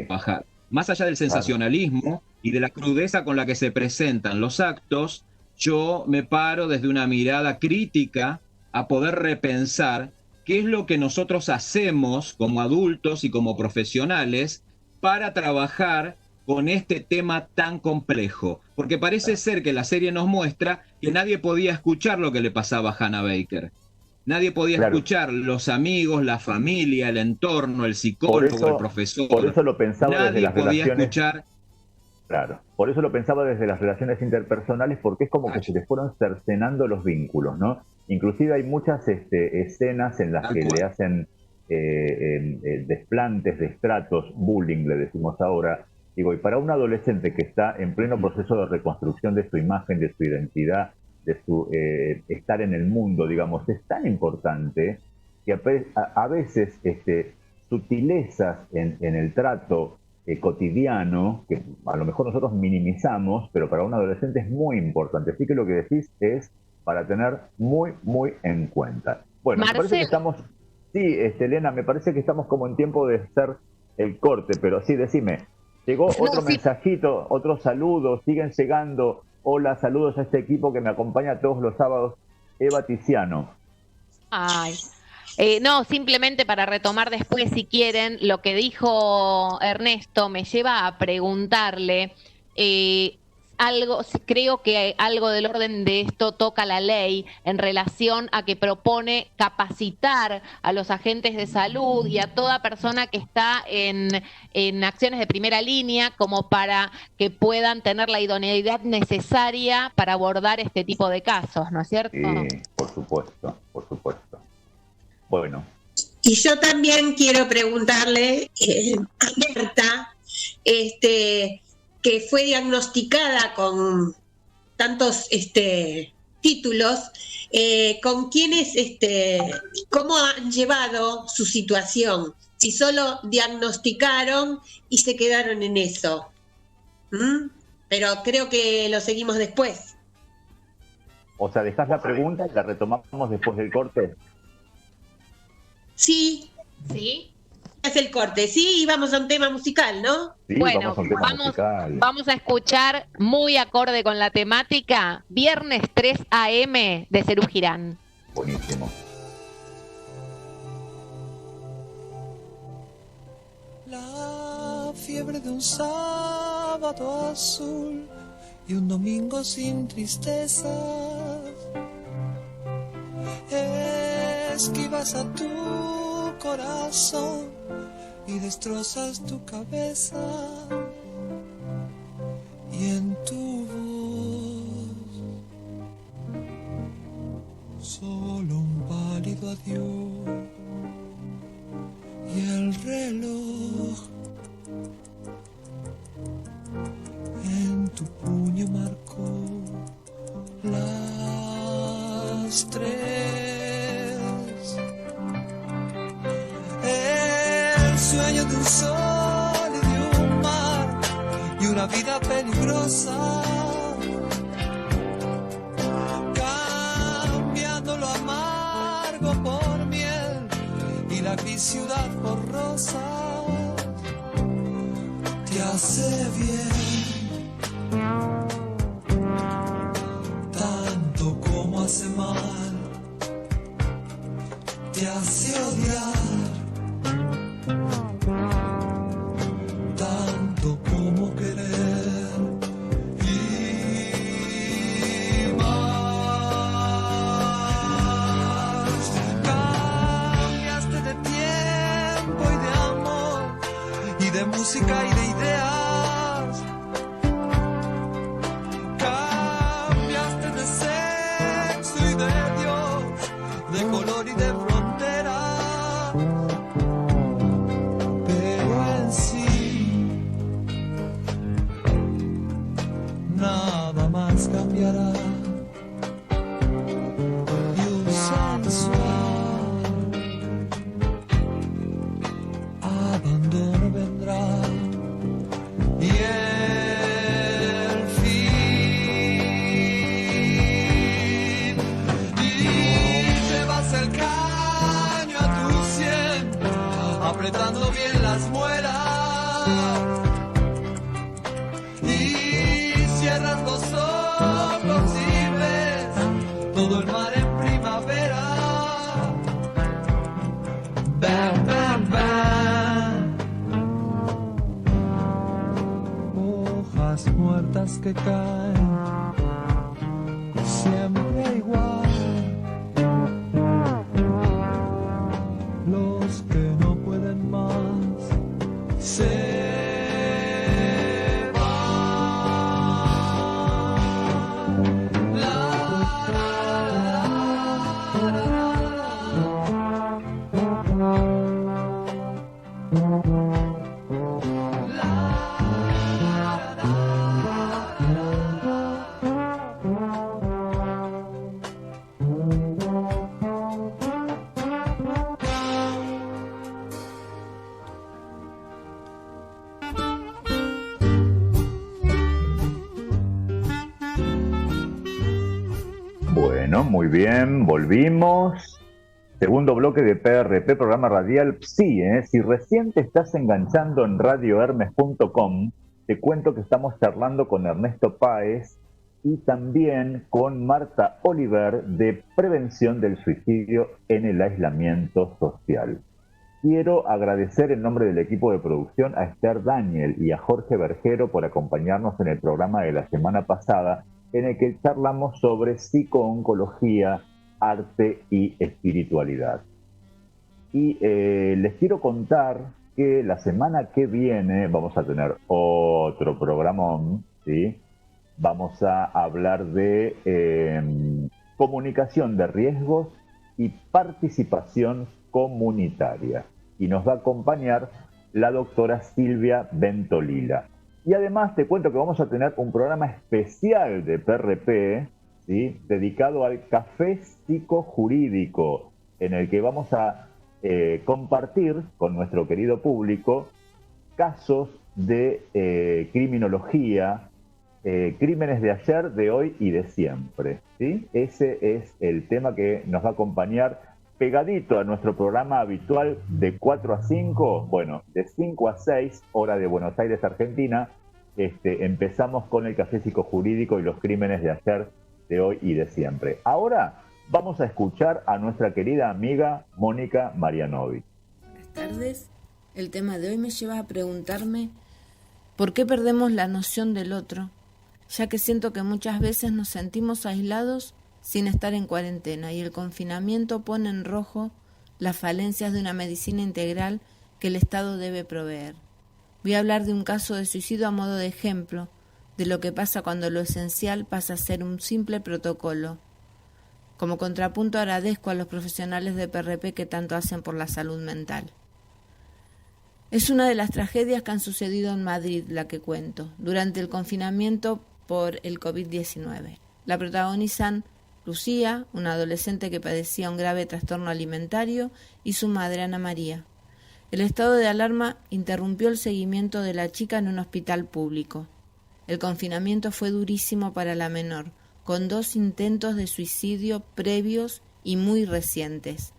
bajar. Más allá del sensacionalismo y de la crudeza con la que se presentan los actos, yo me paro desde una mirada crítica a poder repensar qué es lo que nosotros hacemos como adultos y como profesionales para trabajar con este tema tan complejo. Porque parece ser que la serie nos muestra que nadie podía escuchar lo que le pasaba a Hannah Baker. Nadie podía escuchar, los amigos, la familia, el entorno, el psicólogo, el profesor. Por eso lo pensaba desde las relaciones. Escuchar. Claro, por eso lo pensaba desde las relaciones interpersonales, porque es como que se les fueron cercenando los vínculos, ¿no? Inclusive hay muchas escenas en las que le hacen desplantes de estratos, bullying le decimos ahora. Digo, y para un adolescente que está en pleno proceso de reconstrucción de su imagen, de su identidad, de su estar en el mundo, digamos, es tan importante que a veces sutilezas en el trato cotidiano, que a lo mejor nosotros minimizamos, pero para un adolescente es muy importante. Así que lo que decís es para tener muy, muy en cuenta. Bueno, Marcel. me parece que estamos... Sí, Elena, me parece que estamos como en tiempo de hacer el corte, pero sí, decime. Llegó otro mensajito, otros saludos, siguen llegando. Hola, saludos a este equipo que me acompaña todos los sábados. Eva Tiziano. Ay. No, simplemente para retomar después, si quieren, lo que dijo Ernesto me lleva a preguntarle algo, creo que algo del orden de esto toca la ley en relación a que propone capacitar a los agentes de salud y a toda persona que está en acciones de primera línea como para que puedan tener la idoneidad necesaria para abordar este tipo de casos, ¿no es cierto? Sí, por supuesto, por supuesto. Bueno. Y yo también quiero preguntarle a Berta, que fue diagnosticada con tantos títulos, con quiénes, cómo han llevado su situación, si solo diagnosticaron y se quedaron en eso. Pero creo que lo seguimos después. O sea, dejás la pregunta y la retomamos después del corte. Sí. ¿Sí? Es el corte, sí, y vamos a un tema musical, ¿no? Sí, bueno, vamos a escuchar muy acorde con la temática, Viernes 3 AM de Serú Girán. Buenísimo. La fiebre de un sábado azul y un domingo sin tristezas, esquivas a tu corazón y destrozas tu cabeza, y en tu voz solo un pálido adiós, y el reloj en tu puño marcó las 3. El sueño de un sol y de un mar y una vida peligrosa, cambiando lo amargo por miel y la gris ciudad por rosa, te hace bien tanto como hace mal, te hace odiar tanto como querer, y más. Cambiaste de tiempo y de amor y de música y de ideas, cambiaste de sexo y de Dios, de color y de frontera, pero en sí nada más cambiará, y un sensual abandono vendrá, y el fin, y llevas el caño a tu sien, apretando bien las muelas, y cierras los ojos y ves todo el mar en primavera. Bam, bam, bam. Hojas muertas que caen, siempre igual. Los que no pueden más se Bueno, muy bien, volvimos. Segundo bloque de PRP, programa radial Psi. Si recién te estás enganchando en radiohermes.com, te cuento que estamos charlando con Ernesto Páez y también con Marta Oliver de Prevención del Suicidio en el Aislamiento Social. Quiero agradecer en nombre del equipo de producción a Esther Daniel y a Jorge Bergero por acompañarnos en el programa de la semana pasada, en el que charlamos sobre psicooncología, arte y espiritualidad. Y les quiero contar que la semana que viene vamos a tener otro programón, ¿sí? Vamos a hablar de comunicación de riesgos y participación comunitaria. Y nos va a acompañar la doctora Silvia Bentolila. Y además te cuento que vamos a tener un programa especial de PRP, ¿sí? Dedicado al café psicojurídico, en el que vamos a compartir con nuestro querido público casos de criminología, crímenes de ayer, de hoy y de siempre, ¿sí? Ese es el tema que nos va a acompañar pegadito a nuestro programa habitual de 4 a 5, bueno, de 5 a 6, hora de Buenos Aires, Argentina. Empezamos con el café psicojurídico y los crímenes de ayer, de hoy y de siempre. Ahora vamos a escuchar a nuestra querida amiga Mónica Marianovi. Buenas tardes. El tema de hoy me lleva a preguntarme ¿por qué perdemos la noción del otro? Ya que siento que muchas veces nos sentimos aislados sin estar en cuarentena y el confinamiento pone en rojo las falencias de una medicina integral que el Estado debe proveer. Voy a hablar de un caso de suicidio a modo de ejemplo, de lo que pasa cuando lo esencial pasa a ser un simple protocolo. Como contrapunto agradezco a los profesionales de PRP que tanto hacen por la salud mental. Es una de las tragedias que han sucedido en Madrid la que cuento, durante el confinamiento por el COVID-19. La protagonizan Lucía, una adolescente que padecía un grave trastorno alimentario, y su madre Ana María. El estado de alarma interrumpió el seguimiento de la chica en un hospital público. El confinamiento fue durísimo para la menor, con 2 intentos de suicidio previos y muy recientes.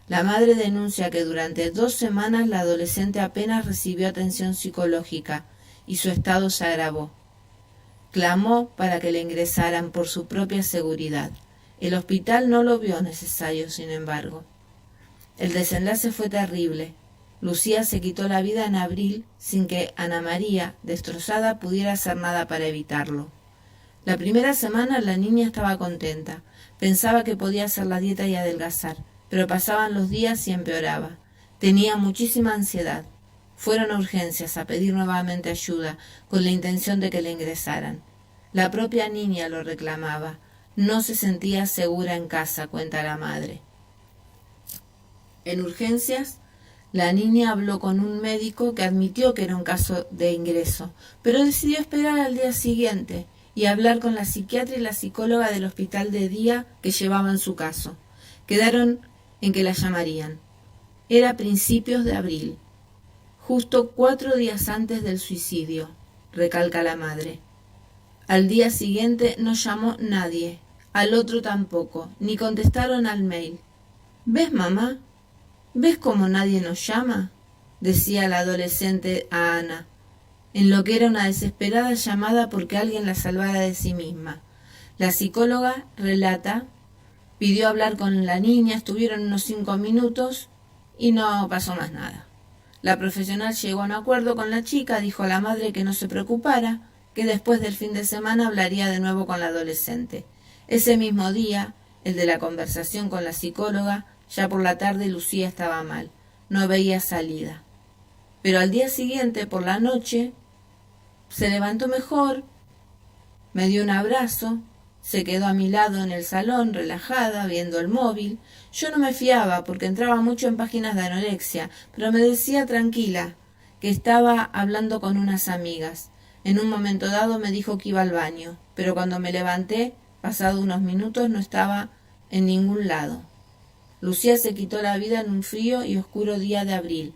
La madre denuncia que durante 2 semanas la adolescente apenas recibió atención psicológica y su estado se agravó. Clamó para que le ingresaran por su propia seguridad. El hospital no lo vio necesario, sin embargo. El desenlace fue terrible. Lucía se quitó la vida en abril sin que Ana María, destrozada, pudiera hacer nada para evitarlo. La primera semana la niña estaba contenta. Pensaba que podía hacer la dieta y adelgazar, pero pasaban los días y empeoraba. Tenía muchísima ansiedad. Fueron a urgencias a pedir nuevamente ayuda, con la intención de que le ingresaran. La propia niña lo reclamaba. No se sentía segura en casa, cuenta la madre. En urgencias, la niña habló con un médico que admitió que era un caso de ingreso, pero decidió esperar al día siguiente y hablar con la psiquiatra y la psicóloga del hospital de día que llevaban su caso. Quedaron en que la llamarían. Era principios de abril, justo 4 días antes del suicidio, recalca la madre. Al día siguiente no llamó nadie, al otro tampoco, ni contestaron al mail. ¿Ves, mamá? ¿Ves cómo nadie nos llama?, decía la adolescente a Ana, en lo que era una desesperada llamada porque alguien la salvara de sí misma. La psicóloga relata, pidió hablar con la niña, estuvieron unos 5 minutos y no pasó más nada. La profesional llegó a un acuerdo con la chica, dijo a la madre que no se preocupara, que después del fin de semana hablaría de nuevo con la adolescente. Ese mismo día, el de la conversación con la psicóloga, ya por la tarde Lucía estaba mal, no veía salida. Pero al día siguiente, por la noche, se levantó mejor, me dio un abrazo, se quedó a mi lado en el salón, relajada, viendo el móvil. Yo no me fiaba porque entraba mucho en páginas de anorexia, pero me decía tranquila, que estaba hablando con unas amigas. En un momento dado me dijo que iba al baño, pero cuando me levanté, pasado unos minutos, no estaba en ningún lado. Lucía se quitó la vida en un frío y oscuro día de abril.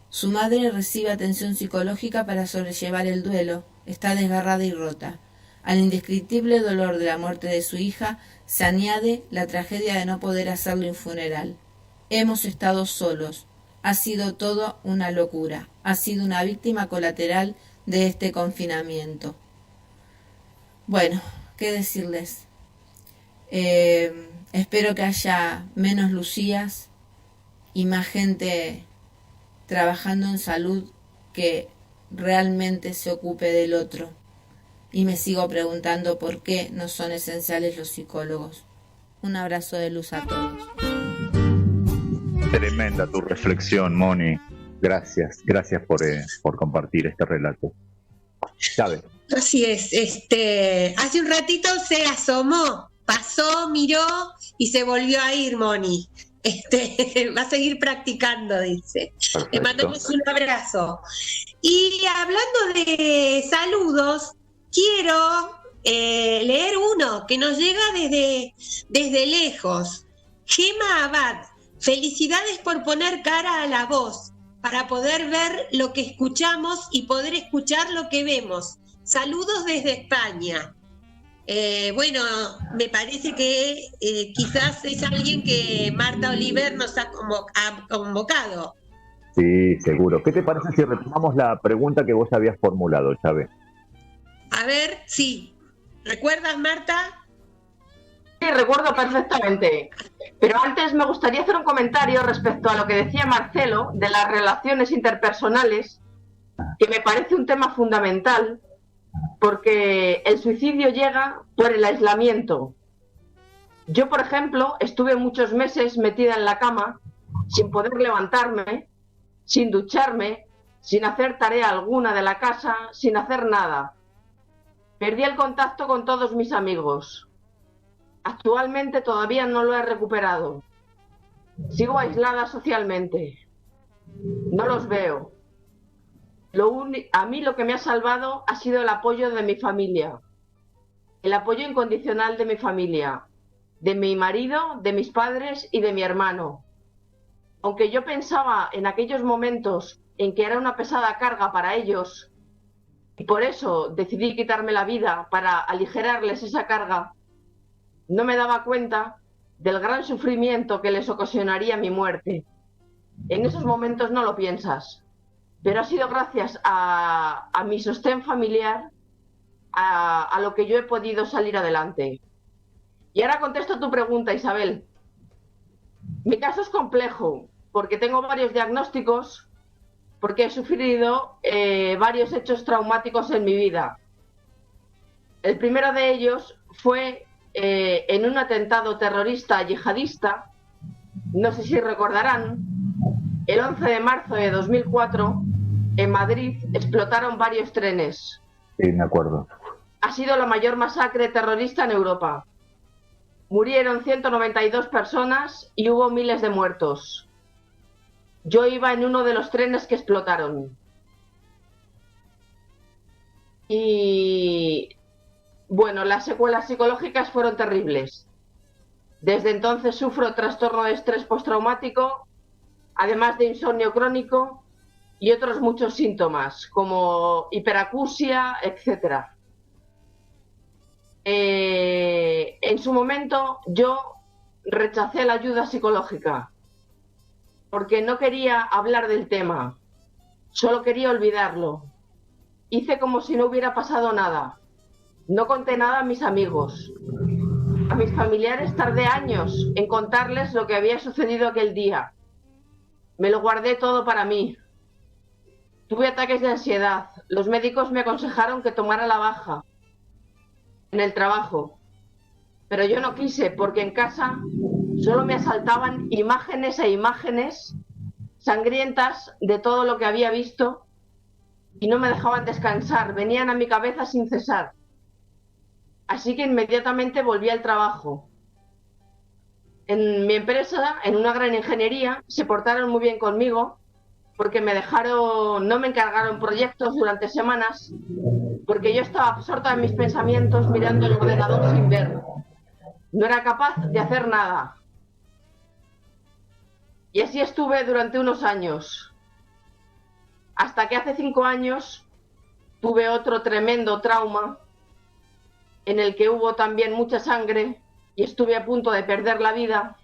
Su madre recibe atención psicológica para sobrellevar el duelo, está desgarrada y rota. Al indescriptible dolor de la muerte de su hija se añade la tragedia de no poder hacerle un funeral. Hemos estado solos. Ha sido todo una locura. Ha sido una víctima colateral de este confinamiento. Bueno, ¿qué decirles? Espero que haya menos Lucías y más gente trabajando en salud que realmente se ocupe del otro. Y me sigo preguntando por qué no son esenciales los psicólogos. Un abrazo de luz a todos. Tremenda tu reflexión, Moni. Gracias por compartir este relato. Chávez. Así es, hace un ratito se asomó, pasó, miró y se volvió a ir, Moni. Va a seguir practicando, dice. Perfecto. Le mandamos un abrazo. Y hablando de saludos, quiero leer uno que nos llega desde lejos. Gema Abad, felicidades por poner cara a la voz, para poder ver lo que escuchamos y poder escuchar lo que vemos. Saludos desde España. Bueno, me parece que quizás es alguien que Marta Oliver nos ha convocado. Sí, seguro. ¿Qué te parece si retomamos la pregunta que vos habías formulado, Chávez? A ver, sí. ¿Recuerdas, Marta? Sí, recuerdo perfectamente. Pero antes me gustaría hacer un comentario respecto a lo que decía Marcelo de las relaciones interpersonales, que me parece un tema fundamental, porque el suicidio llega por el aislamiento. Yo, por ejemplo, estuve muchos meses metida en la cama, sin poder levantarme, sin ducharme, sin hacer tarea alguna de la casa, sin hacer nada. Perdí el contacto con todos mis amigos. Actualmente todavía no lo he recuperado. Sigo aislada socialmente. No los veo. A mí lo que me ha salvado ha sido el apoyo de mi familia. El apoyo incondicional de mi familia. De mi marido, de mis padres y de mi hermano. Aunque yo pensaba en aquellos momentos en que era una pesada carga para ellos, y por eso decidí quitarme la vida para aligerarles esa carga, no me daba cuenta del gran sufrimiento que les ocasionaría mi muerte. En esos momentos no lo piensas, pero ha sido gracias a mi sostén familiar, a lo que yo he podido salir adelante. Y ahora contesto tu pregunta, Isabel. Mi caso es complejo, porque tengo varios diagnósticos, porque he sufrido varios hechos traumáticos en mi vida. El primero de ellos fue en un atentado terrorista yihadista, no sé si recordarán, el 11 de marzo de 2004, en Madrid explotaron varios trenes. Sí, me acuerdo. Ha sido la mayor masacre terrorista en Europa. Murieron 192 personas y hubo miles de muertos. Yo iba en uno de los trenes que explotaron. Y bueno, las secuelas psicológicas fueron terribles. Desde entonces sufro trastorno de estrés postraumático, además de insomnio crónico y otros muchos síntomas, como hiperacusia, etc. En su momento yo rechacé la ayuda psicológica porque no quería hablar del tema, solo quería olvidarlo. Hice como si no hubiera pasado nada. No conté nada a mis amigos. A mis familiares tardé años en contarles lo que había sucedido aquel día. Me lo guardé todo para mí. Tuve ataques de ansiedad. Los médicos me aconsejaron que tomara la baja en el trabajo. Pero yo no quise, porque en casa solo me asaltaban imágenes e imágenes sangrientas de todo lo que había visto y no me dejaban descansar. Venían a mi cabeza sin cesar. Así que inmediatamente volví al trabajo. En mi empresa, en una gran ingeniería, se portaron muy bien conmigo porque no me encargaron proyectos durante semanas, porque yo estaba absorta en mis pensamientos mirando el ordenador sin ver. No era capaz de hacer nada. Y así estuve durante unos años. Hasta que hace 5 años tuve otro tremendo trauma en el que hubo también mucha sangre y estuve a punto de perder la vida.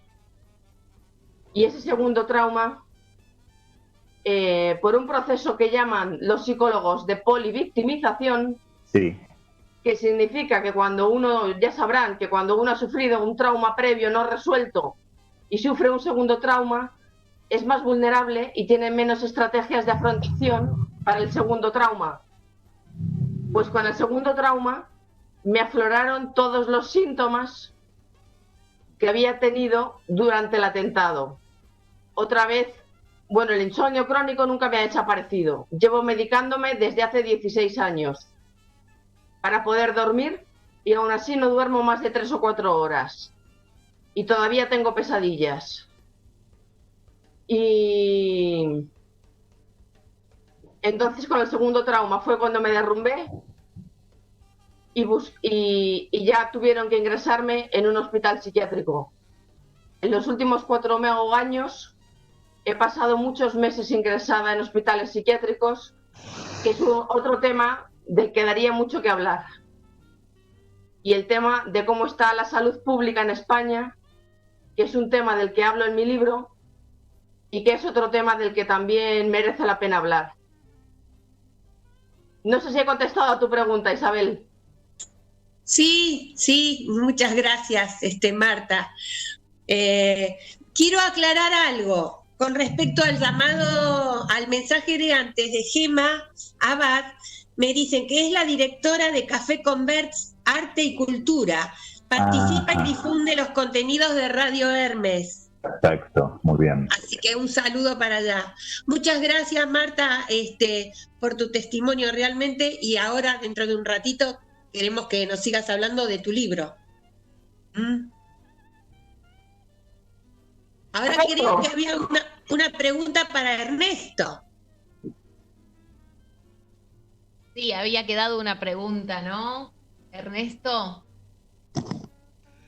Y ese segundo trauma, por un proceso que llaman los psicólogos de polivictimización, Sí. que significa que cuando uno, ya sabrán que cuando uno ha sufrido un trauma previo no resuelto y sufre un segundo trauma, es más vulnerable y tiene menos estrategias de afrontación para el segundo trauma. Pues con el segundo trauma me afloraron todos los síntomas que había tenido durante el atentado. Otra vez, bueno, el insomnio crónico nunca me ha desaparecido. Llevo medicándome desde hace 16 años para poder dormir y aún así no duermo más de 3 o 4 horas. Y todavía tengo pesadillas. Y entonces con el segundo trauma fue cuando me derrumbé y ya tuvieron que ingresarme en un hospital psiquiátrico. En los últimos 4 años he pasado muchos meses ingresada en hospitales psiquiátricos, que es otro tema del que daría mucho que hablar. Y el tema de cómo está la salud pública en España, que es un tema del que hablo en mi libro y que es otro tema del que también merece la pena hablar. No sé si he contestado a tu pregunta, Isabel. Sí, muchas gracias, Marta. Quiero aclarar algo con respecto al llamado, al mensaje de antes de Gema Abad. Me dicen que es la directora de Café Converts Arte y Cultura. Participa y difunde los contenidos de Radio Hermes. Perfecto, muy bien. Así que un saludo para allá. Muchas gracias, Marta, por tu testimonio realmente. Y ahora, dentro de un ratito, queremos que nos sigas hablando de tu libro. Ahora creo que había una pregunta para Ernesto. Sí, había quedado una pregunta, ¿no, Ernesto?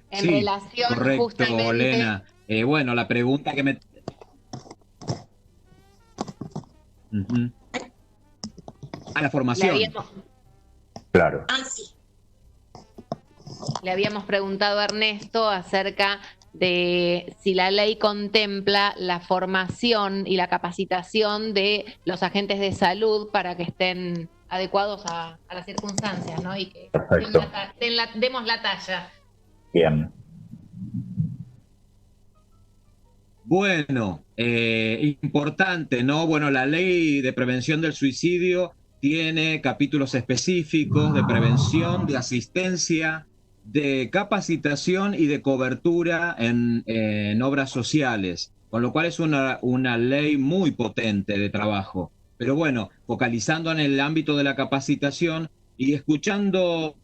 En relación correcto, justamente... Lena. Bueno, la pregunta que me... A la formación. Claro. Sí. Le habíamos preguntado a Ernesto acerca de si la ley contempla la formación y la capacitación de los agentes de salud para que estén adecuados a las circunstancias, ¿no? Y que demos la talla. Bien. Bueno, importante, ¿no? Bueno, la ley de prevención del suicidio tiene capítulos específicos de prevención, de asistencia, de capacitación y de cobertura en obras sociales, con lo cual es una ley muy potente de trabajo. Pero bueno, focalizando en el ámbito de la capacitación y escuchando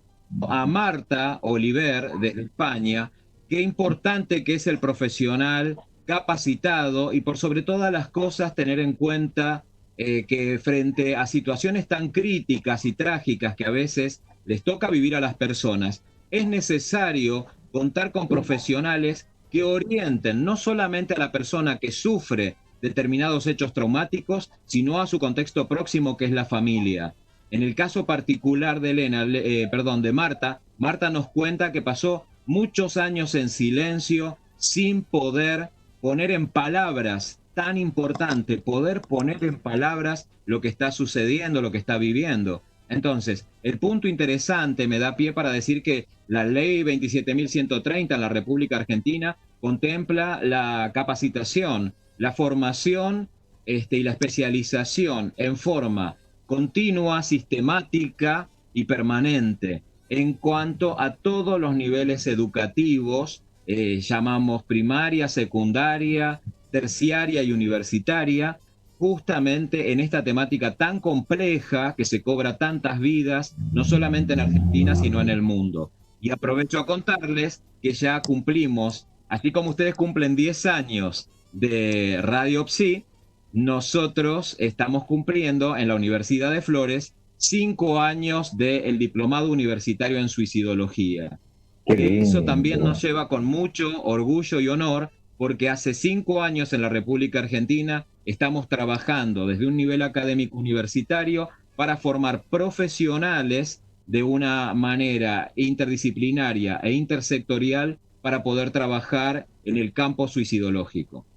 a Marta Oliver de España, qué importante que es el profesional capacitado y por sobre todas las cosas tener en cuenta que frente a situaciones tan críticas y trágicas que a veces les toca vivir a las personas, es necesario contar con profesionales que orienten no solamente a la persona que sufre determinados hechos traumáticos, sino a su contexto próximo, que es la familia. En el caso particular de de Marta, Marta nos cuenta que pasó muchos años en silencio, sin poder poner en palabras, tan importante, poder poner en palabras lo que está sucediendo, lo que está viviendo. Entonces, el punto interesante me da pie para decir que la ley 27.130 en la República Argentina contempla la capacitación, la formación y la especialización en forma continua, sistemática y permanente en cuanto a todos los niveles educativos, llamamos primaria, secundaria, terciaria y universitaria, justamente en esta temática tan compleja que se cobra tantas vidas, no solamente en Argentina, sino en el mundo. Y aprovecho a contarles que ya cumplimos, así como ustedes cumplen 10 años de Radio Psi, nosotros estamos cumpliendo en la Universidad de Flores 5 años del diplomado universitario en suicidología. Eso también nos lleva con mucho orgullo y honor, porque hace 5 años en la República Argentina estamos trabajando desde un nivel académico universitario para formar profesionales de una manera interdisciplinaria e intersectorial para poder trabajar en el campo suicidológico.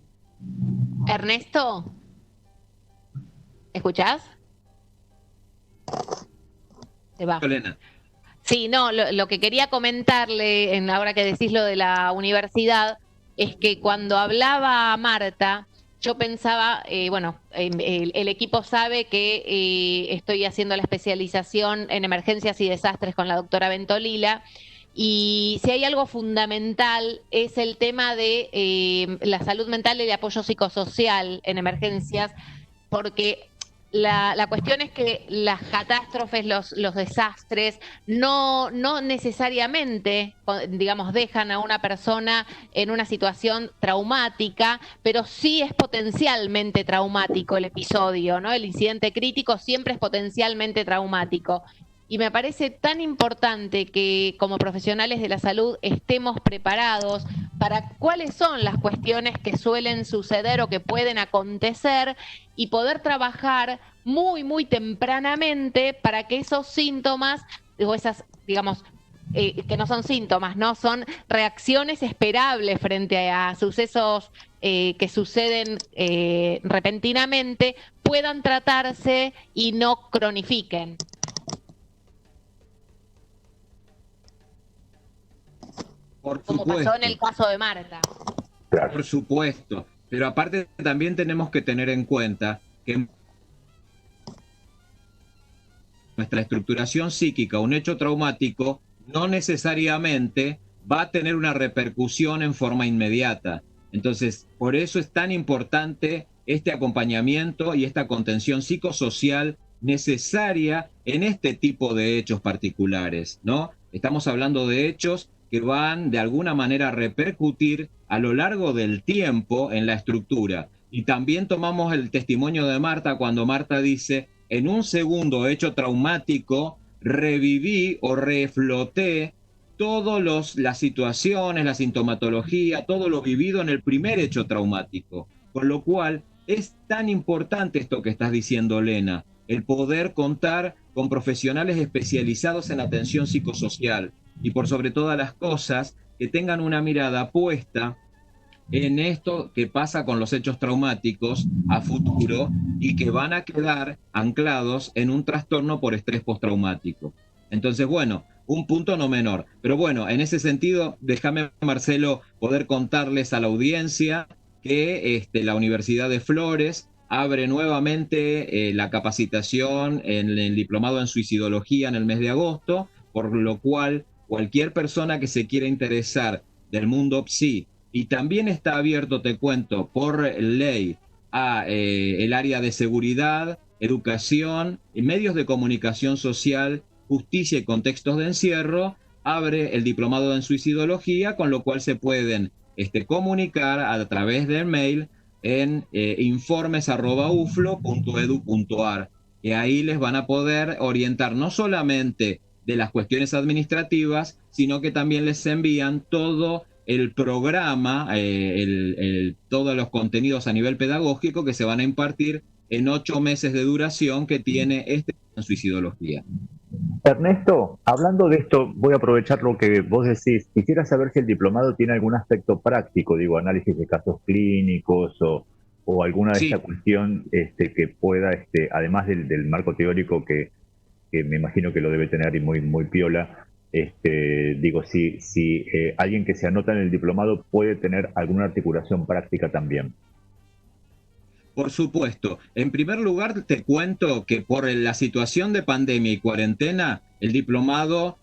Ernesto, ¿escuchás? Te va. Elena. Sí, no, lo que quería comentarle, ahora que decís lo de la universidad, es que cuando hablaba Marta, yo pensaba, el equipo sabe que estoy haciendo la especialización en emergencias y desastres con la doctora Ventolila, y si hay algo fundamental es el tema de la salud mental y el apoyo psicosocial en emergencias, porque la cuestión es que las catástrofes, los desastres, no necesariamente, digamos, dejan a una persona en una situación traumática, pero sí es potencialmente traumático el episodio, ¿no? El incidente crítico siempre es potencialmente traumático. Y me parece tan importante que como profesionales de la salud estemos preparados para cuáles son las cuestiones que suelen suceder o que pueden acontecer y poder trabajar muy, muy tempranamente para que esos síntomas, o esas, digamos, que no son síntomas, ¿no? Son reacciones esperables frente a sucesos que suceden repentinamente, puedan tratarse y no cronifiquen. Como pasó en el caso de Marta. Por supuesto, pero aparte también tenemos que tener en cuenta que nuestra estructuración psíquica, un hecho traumático, no necesariamente va a tener una repercusión en forma inmediata. Entonces, por eso es tan importante este acompañamiento y esta contención psicosocial necesaria en este tipo de hechos particulares, ¿no? Estamos hablando de hechos que van de alguna manera a repercutir a lo largo del tiempo en la estructura. Y también tomamos el testimonio de Marta cuando Marta dice, en un segundo hecho traumático, reviví o refloté todas las situaciones, la sintomatología, todo lo vivido en el primer hecho traumático. Con lo cual, es tan importante esto que estás diciendo, Lena, el poder contar con profesionales especializados en atención psicosocial y por sobre todas las cosas, que tengan una mirada puesta en esto que pasa con los hechos traumáticos a futuro y que van a quedar anclados en un trastorno por estrés postraumático. Entonces, bueno, un punto no menor. Pero bueno, en ese sentido, déjame, Marcelo, poder contarles a la audiencia que la Universidad de Flores abre nuevamente la capacitación en el diplomado en suicidología en el mes de agosto, por lo cual cualquier persona que se quiera interesar del mundo psi, y también está abierto, te cuento, por ley a el área de seguridad, educación, medios de comunicación social, justicia y contextos de encierro, abre el diplomado en suicidología, con lo cual se pueden comunicar a través del mail en informes@uflo.edu.ar, y ahí les van a poder orientar no solamente de las cuestiones administrativas, sino que también les envían todo el programa, todos los contenidos a nivel pedagógico que se van a impartir en 8 meses de duración que tiene en suicidología. Ernesto, hablando de esto, voy a aprovechar lo que vos decís. Quisiera saber si el diplomado tiene algún aspecto práctico, digo, análisis de casos clínicos o alguna de esta cuestión que pueda, además del marco teórico que me imagino que lo debe tener y muy, muy piola, digo, si alguien que se anota en el diplomado puede tener alguna articulación práctica también. Por supuesto. En primer lugar, te cuento que por la situación de pandemia y cuarentena, el diplomado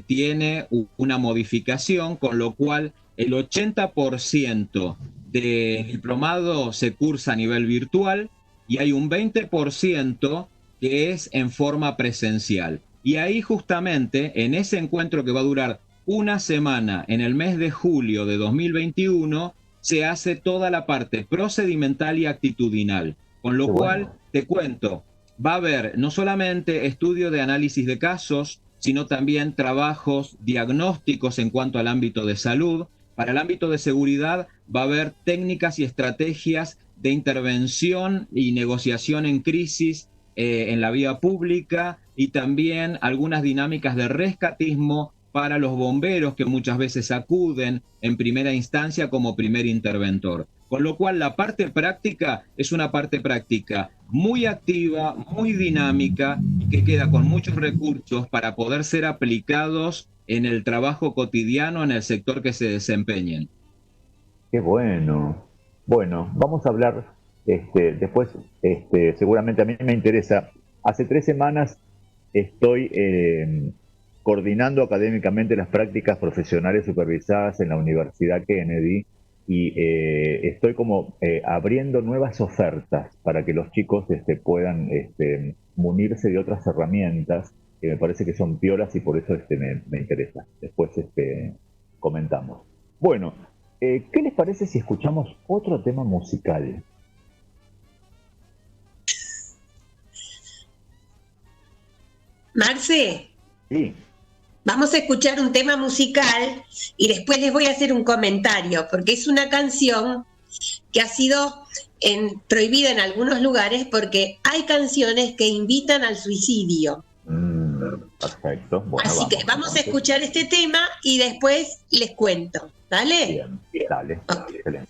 tiene una modificación, con lo cual el 80% del diplomado se cursa a nivel virtual y hay un 20% que es en forma presencial. Y ahí justamente, en ese encuentro que va a durar una semana en el mes de julio de 2021, se hace toda la parte procedimental y actitudinal. Con lo cual, te cuento, va a haber no solamente estudio de análisis de casos, sino también trabajos diagnósticos en cuanto al ámbito de salud. Para el ámbito de seguridad va a haber técnicas y estrategias de intervención y negociación en crisis en la vía pública, y también algunas dinámicas de rescatismo para los bomberos que muchas veces acuden en primera instancia como primer interventor. Con lo cual la parte práctica es una parte práctica muy activa, muy dinámica y que queda con muchos recursos para poder ser aplicados en el trabajo cotidiano en el sector que se desempeñen. Qué bueno. Bueno, vamos a hablar después, seguramente a mí me interesa. Hace 3 semanas estoy coordinando académicamente las prácticas profesionales supervisadas en la Universidad Kennedy y estoy como abriendo nuevas ofertas para que los chicos puedan munirse de otras herramientas que me parece que son piolas y por eso me interesa. Después comentamos. Bueno, ¿qué les parece si escuchamos otro tema musical? Marce, Sí. vamos a escuchar un tema musical y después les voy a hacer un comentario, porque es una canción que ha sido prohibida en algunos lugares porque hay canciones que invitan al suicidio. Perfecto. Bueno, Así que vamos a escuchar este tema y después les cuento. ¿Dale? Bien, dale. Ok. Excelente.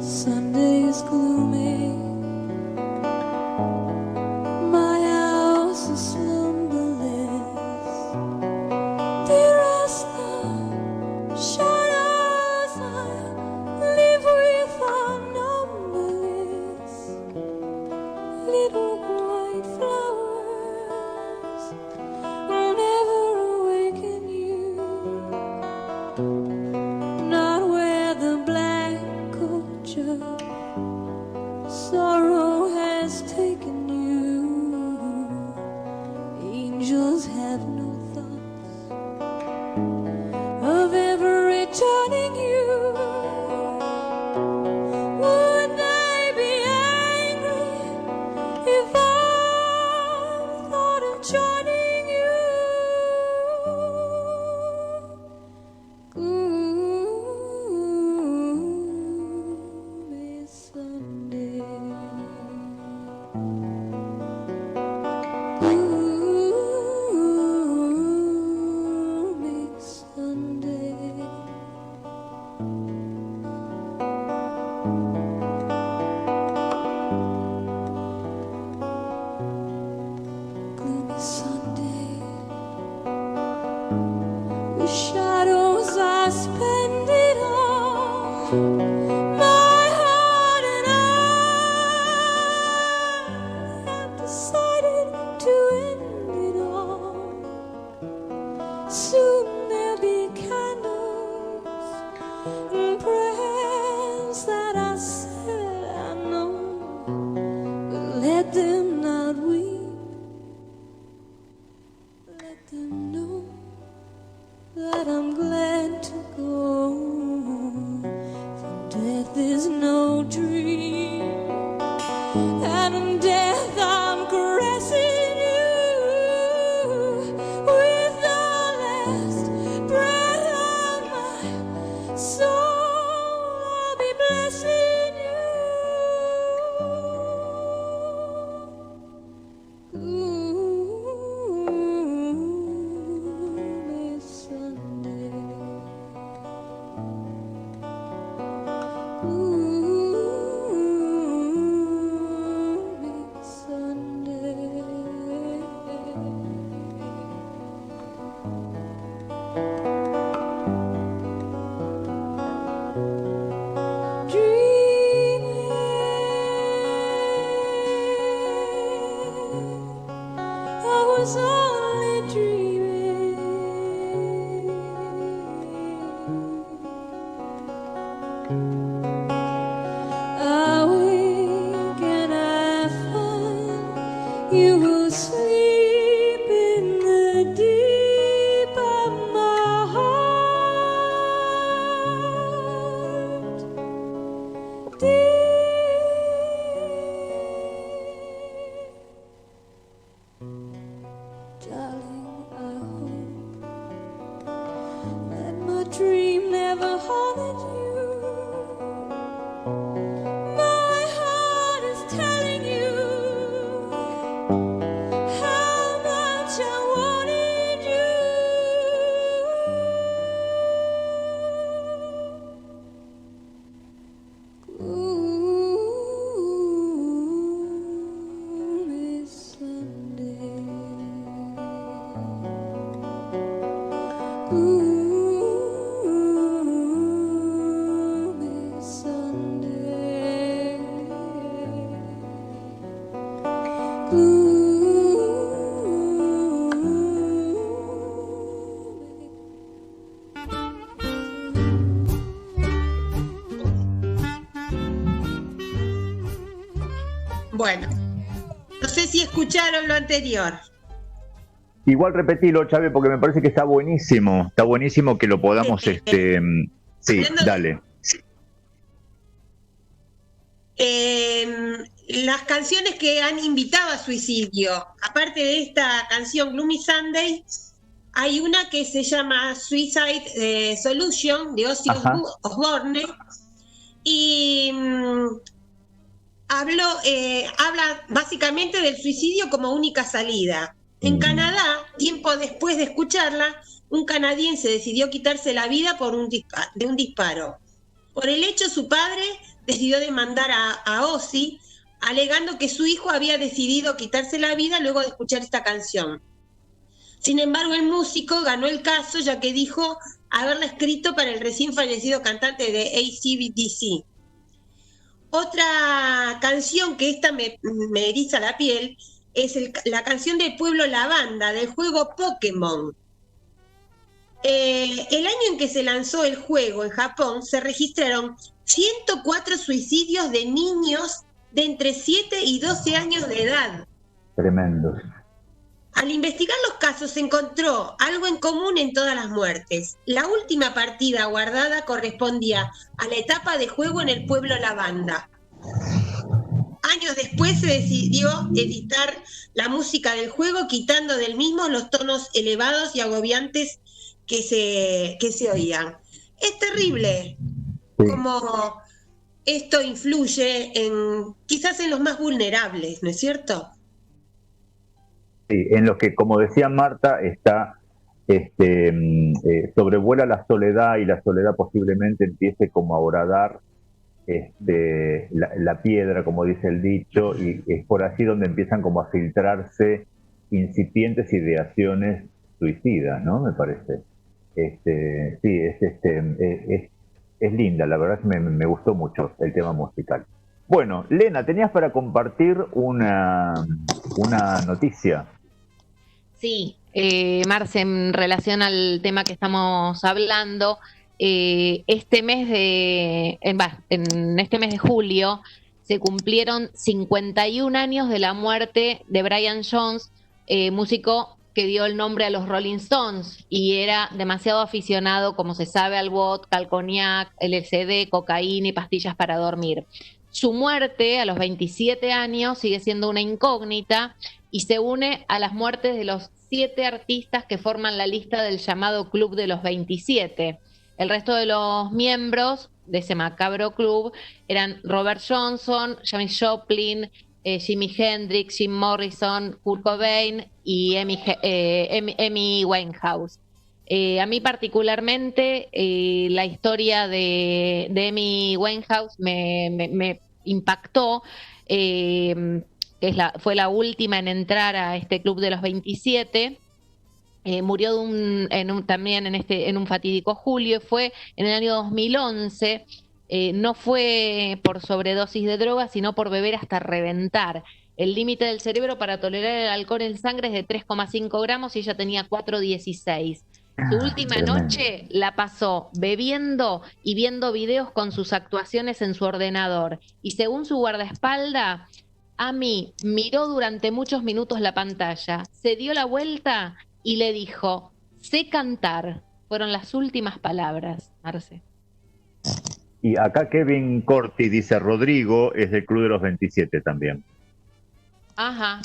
Sunday is gloomy, my house is slumberless. Dearest, the shadows I live with are numberless. Little white flowers will never awaken you, not where the black culture sorrow has taken you. Angels have no thoughts of ever returning you. Would they be angry if I thought of joining you? Gloomy Sunday. Gloomy Sunday. Gloomy Sunday. With shadows I spend it all. My heart and I have decided to end it all. Soon there'll be candles and prayers that I said I know, but let them not weep. Let them know that I'm glad to go. For death is no dream, and in death I'm caressing you with the last breath of my soul. I'll be blessing you. Gloomy Sunday. Gloomy Sunday. Bueno, no sé si escucharon lo anterior. Igual repetilo, Chávez, porque me parece que está buenísimo que lo podamos, sí, dale. Las canciones que han invitado a suicidio, aparte de esta canción Gloomy Sunday, hay una que se llama Suicide Solution de Ozzy Osbourne y habla básicamente del suicidio como única salida. En Canadá, tiempo después de escucharla, un canadiense decidió quitarse la vida de un disparo. Por el hecho, su padre decidió demandar a Ozzy, alegando que su hijo había decidido quitarse la vida luego de escuchar esta canción. Sin embargo, el músico ganó el caso, ya que dijo haberla escrito para el recién fallecido cantante de AC/DC. Otra canción que esta me eriza la piel es la canción del pueblo Lavanda, del juego Pokémon. El año en que se lanzó el juego en Japón, se registraron 104 suicidios de niños de entre 7 y 12 años de edad. Tremendo. Al investigar los casos se encontró algo en común en todas las muertes. La última partida guardada correspondía a la etapa de juego en el pueblo Lavanda. Años después se decidió editar la música del juego, quitando del mismo los tonos elevados y agobiantes que se oían. Es terrible cómo esto influye quizás en los más vulnerables, ¿no es cierto? Sí, en los que, como decía Marta, sobrevuela la soledad, y la soledad posiblemente empiece como a horadar la piedra, como dice el dicho, y es por allí donde empiezan como a filtrarse incipientes ideaciones suicidas, ¿no? Me parece. Es linda, la verdad que me gustó mucho el tema musical. Bueno, Lena, tenías para compartir una noticia. Sí, Marce, en relación al tema que estamos hablando, en este mes de julio se cumplieron 51 años de la muerte de Brian Jones, músico que dio el nombre a los Rolling Stones y era demasiado aficionado, como se sabe, al vodka, al cognac, LSD, cocaína y pastillas para dormir. Su muerte a los 27 años sigue siendo una incógnita y se une a las muertes de los 7 artistas que forman la lista del llamado Club de los 27. El resto de los miembros de ese macabro club eran Robert Johnson, Janis Joplin, Jimi Hendrix, Jim Morrison, Kurt Cobain y Amy Winehouse. A mí particularmente la historia de Amy Winehouse me impactó, fue la última en entrar a este club de los 27. Murió también en un fatídico julio, fue en el año 2011. No fue por sobredosis de drogas, sino por beber hasta reventar. El límite del cerebro para tolerar el alcohol en sangre es de 3,5 gramos y ella tenía 4,16. Su última noche la pasó bebiendo y viendo videos con sus actuaciones en su ordenador. Y según su guardaespaldas, Amy miró durante muchos minutos la pantalla, se dio la vuelta y le dijo: sé cantar. Fueron las últimas palabras, Marce. Y acá Kevin Corti dice: Rodrigo es del Club de los 27 también. Ajá.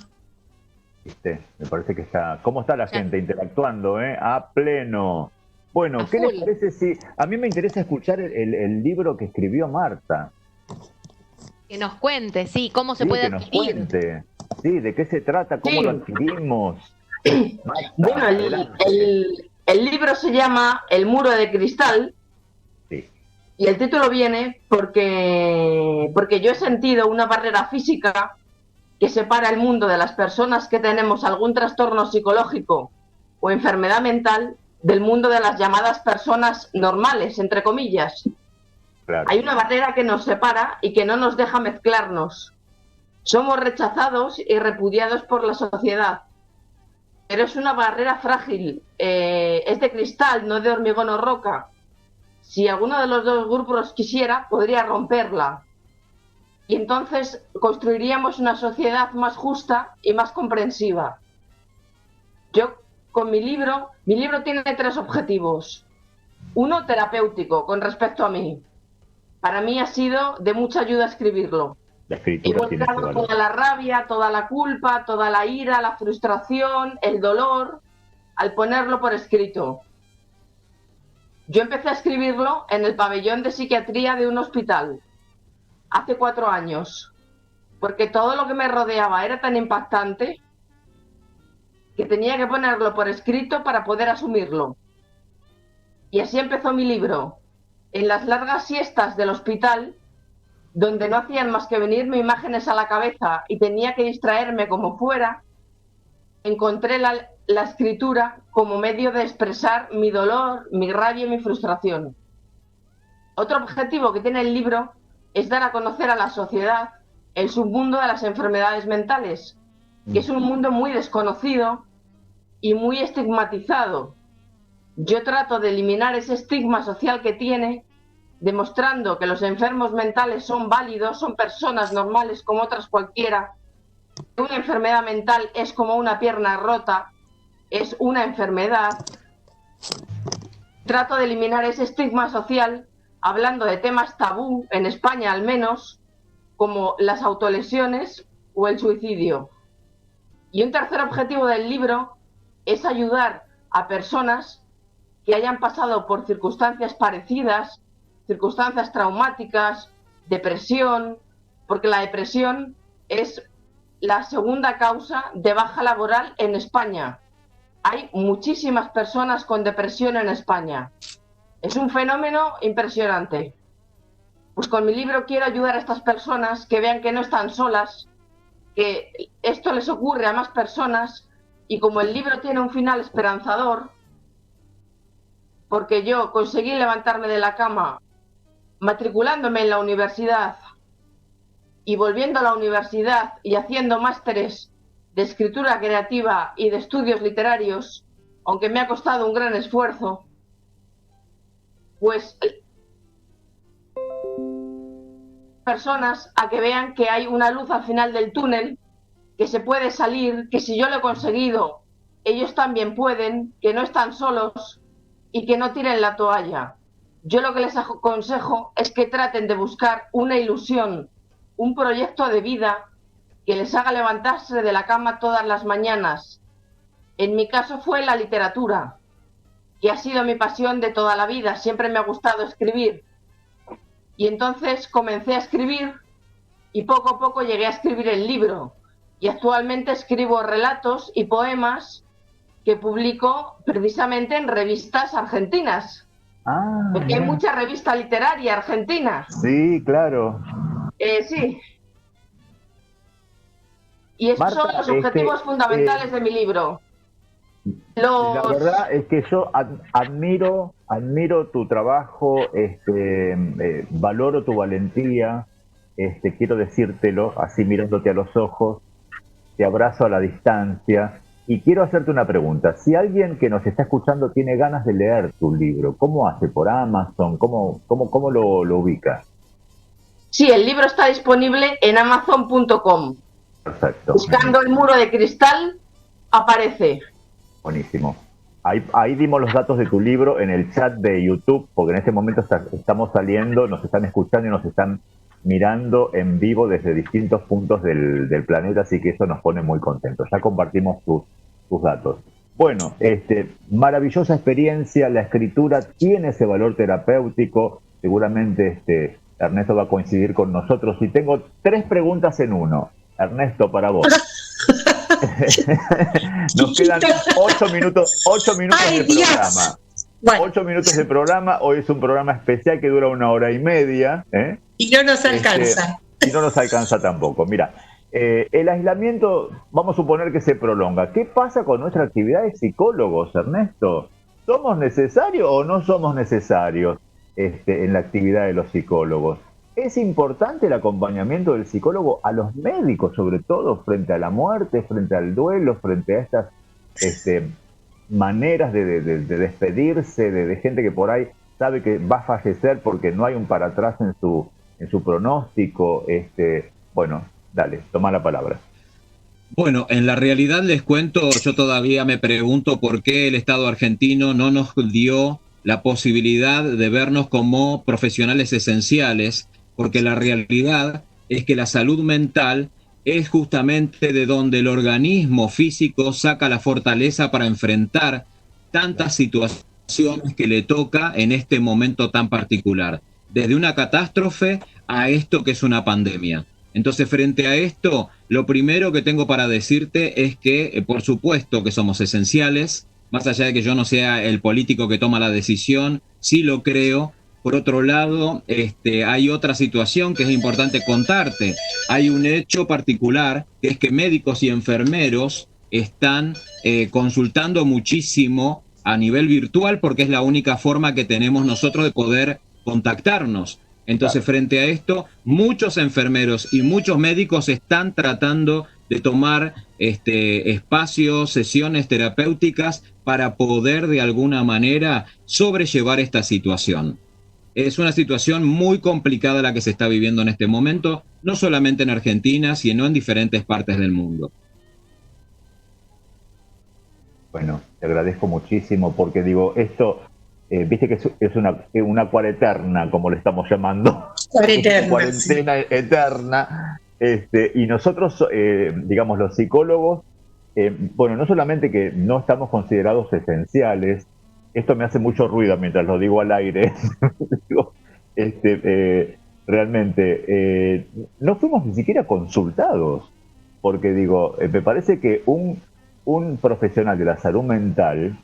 ¿Viste? Me parece que está... ¿Cómo está la gente interactuando, a pleno? Bueno, ¿qué les parece si... A mí me interesa escuchar el libro que escribió Marta. Que nos cuente, sí, cómo se puede adquirir. Que nos cuente. Sí, de qué se trata, cómo lo adquirimos. Marta, bueno, el libro se llama El muro de cristal. Sí. Y el título viene porque yo he sentido una barrera física que separa el mundo de las personas que tenemos algún trastorno psicológico o enfermedad mental del mundo de las llamadas personas normales, entre comillas. Claro. Hay una barrera que nos separa y que no nos deja mezclarnos. Somos rechazados y repudiados por la sociedad. Pero es una barrera frágil, es de cristal, no de hormigón o roca. Si alguno de los dos grupos quisiera, podría romperla. Y entonces construiríamos una sociedad más justa y más comprensiva. Yo, con mi libro tiene 3 objetivos. Uno, terapéutico, con respecto a mí. Para mí ha sido de mucha ayuda escribirlo. La He escritura tiene ese volcado valor. toda la rabia, toda la culpa, toda la ira, la frustración, el dolor, al ponerlo por escrito. Yo empecé a escribirlo en el pabellón de psiquiatría de un hospital, hace 4 años, porque todo lo que me rodeaba era tan impactante que tenía que ponerlo por escrito para poder asumirlo. Y así empezó mi libro. En las largas siestas del hospital, donde no hacían más que venirme imágenes a la cabeza y tenía que distraerme como fuera, encontré la escritura como medio de expresar mi dolor, mi rabia y mi frustración. Otro objetivo que tiene el libro es dar a conocer a la sociedad el submundo de las enfermedades mentales, que es un mundo muy desconocido y muy estigmatizado. Yo trato de eliminar ese estigma social que tiene, demostrando que los enfermos mentales son válidos, son personas normales como otras cualquiera. Una enfermedad mental es como una pierna rota, es una enfermedad. Trato de eliminar ese estigma social hablando de temas tabú, en España al menos, como las autolesiones o el suicidio. Y un tercer objetivo del libro es ayudar a personas que hayan pasado por circunstancias parecidas, circunstancias traumáticas, depresión, porque la depresión es la segunda causa de baja laboral en España. Hay muchísimas personas con depresión en España. Es un fenómeno impresionante. Pues con mi libro quiero ayudar a estas personas que vean que no están solas, que esto les ocurre a más personas, y como el libro tiene un final esperanzador, porque yo conseguí levantarme de la cama matriculándome en la universidad y volviendo a la universidad y haciendo másteres de escritura creativa y de estudios literarios, aunque me ha costado un gran esfuerzo, pues personas a que vean que hay una luz al final del túnel, que se puede salir, que si yo lo he conseguido, ellos también pueden, que no están solos y que no tiren la toalla. Yo lo que les aconsejo es que traten de buscar una ilusión, un proyecto de vida que les haga levantarse de la cama todas las mañanas. En mi caso fue la literatura, que ha sido mi pasión de toda la vida, siempre me ha gustado escribir. Y entonces comencé a escribir y poco a poco llegué a escribir el libro. Y actualmente escribo relatos y poemas que publico precisamente en revistas argentinas. Porque hay mucha revista literaria argentina. Sí, claro. Sí. Y esos Marta, son los objetivos fundamentales de mi libro. La verdad es que yo admiro tu trabajo, valoro tu valentía, quiero decírtelo así mirándote a los ojos, te abrazo a la distancia. Y quiero hacerte una pregunta. Si alguien que nos está escuchando tiene ganas de leer tu libro, ¿cómo hace? ¿Por Amazon? ¿Cómo lo ubica? Sí, el libro está disponible en Amazon.com. Perfecto. Buscando el muro de cristal, aparece. Buenísimo. Ahí dimos los datos de tu libro en el chat de YouTube, porque en este momento estamos saliendo, nos están escuchando y nos están mirando en vivo desde distintos puntos del planeta, así que eso nos pone muy contentos. Ya compartimos tus datos. Bueno, maravillosa experiencia, la escritura tiene ese valor terapéutico, seguramente Ernesto va a coincidir con nosotros, y tengo 3 preguntas en uno. Ernesto, para vos. Nos quedan 8 minutos ¡Ay, de Dios! programa. Bueno. 8 minutos de programa, hoy es un programa especial que dura 1 hora y media. Y no nos alcanza. Y no nos alcanza tampoco. Mira, el aislamiento, vamos a suponer que se prolonga. ¿Qué pasa con nuestra actividad de psicólogos, Ernesto? ¿somos necesarios o no somos necesarios en la actividad de los psicólogos? Es importante el acompañamiento del psicólogo a los médicos, sobre todo frente a la muerte, frente al duelo, frente a estas maneras de despedirse de gente que por ahí sabe que va a fallecer porque no hay un para atrás en su pronóstico. Bueno, dale, toma la palabra. Bueno, en la realidad les cuento, yo todavía me pregunto por qué el Estado argentino no nos dio la posibilidad de vernos como profesionales esenciales, porque la realidad es que la salud mental es justamente de donde el organismo físico saca la fortaleza para enfrentar tantas situaciones que le toca en este momento tan particular, desde una catástrofe a esto que es una pandemia. Entonces, frente a esto, lo primero que tengo para decirte es que, por supuesto que somos esenciales, más allá de que yo no sea el político que toma la decisión, sí lo creo. Por otro lado, hay otra situación que es importante contarte. Hay un hecho particular, que es que médicos y enfermeros están consultando muchísimo a nivel virtual porque es la única forma que tenemos nosotros de poder contactarnos. Entonces, frente a esto, muchos enfermeros y muchos médicos están tratando de tomar espacios, sesiones terapéuticas para poder de alguna manera sobrellevar esta situación. Es una situación muy complicada la que se está viviendo en este momento, no solamente en Argentina, sino en diferentes partes del mundo. Bueno, te agradezco muchísimo porque digo, esto, viste que es una cuareterna, como le estamos llamando. Cuarentena eterna. Y nosotros, digamos, los psicólogos, bueno, no solamente que no estamos considerados esenciales, esto me hace mucho ruido mientras lo digo al aire. Realmente, no fuimos ni siquiera consultados, porque digo, me parece que un profesional de la salud mental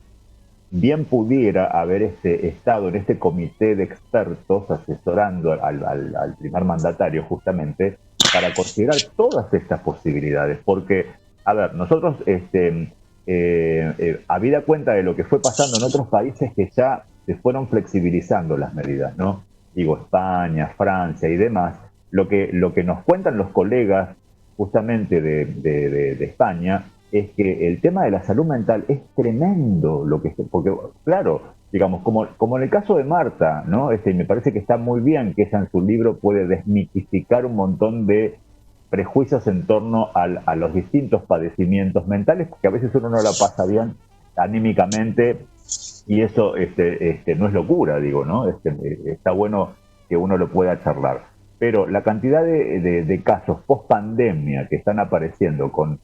bien pudiera haber estado en este comité de expertos asesorando al primer mandatario justamente para considerar todas estas posibilidades, porque, a ver, nosotros habida cuenta de lo que fue pasando en otros países que ya se fueron flexibilizando las medidas, ¿no? Digo, España, Francia y demás, lo que nos cuentan los colegas justamente de España es que el tema de la salud mental es tremendo, porque claro, digamos, como en el caso de Marta, ¿no? Me parece que está muy bien que ella en su libro puede desmitificar un montón de prejuicios en torno a los distintos padecimientos mentales, porque a veces uno no la pasa bien anímicamente y eso no es locura, digo, ¿no? Está bueno que uno lo pueda charlar. Pero la cantidad de casos post-pandemia que están apareciendo con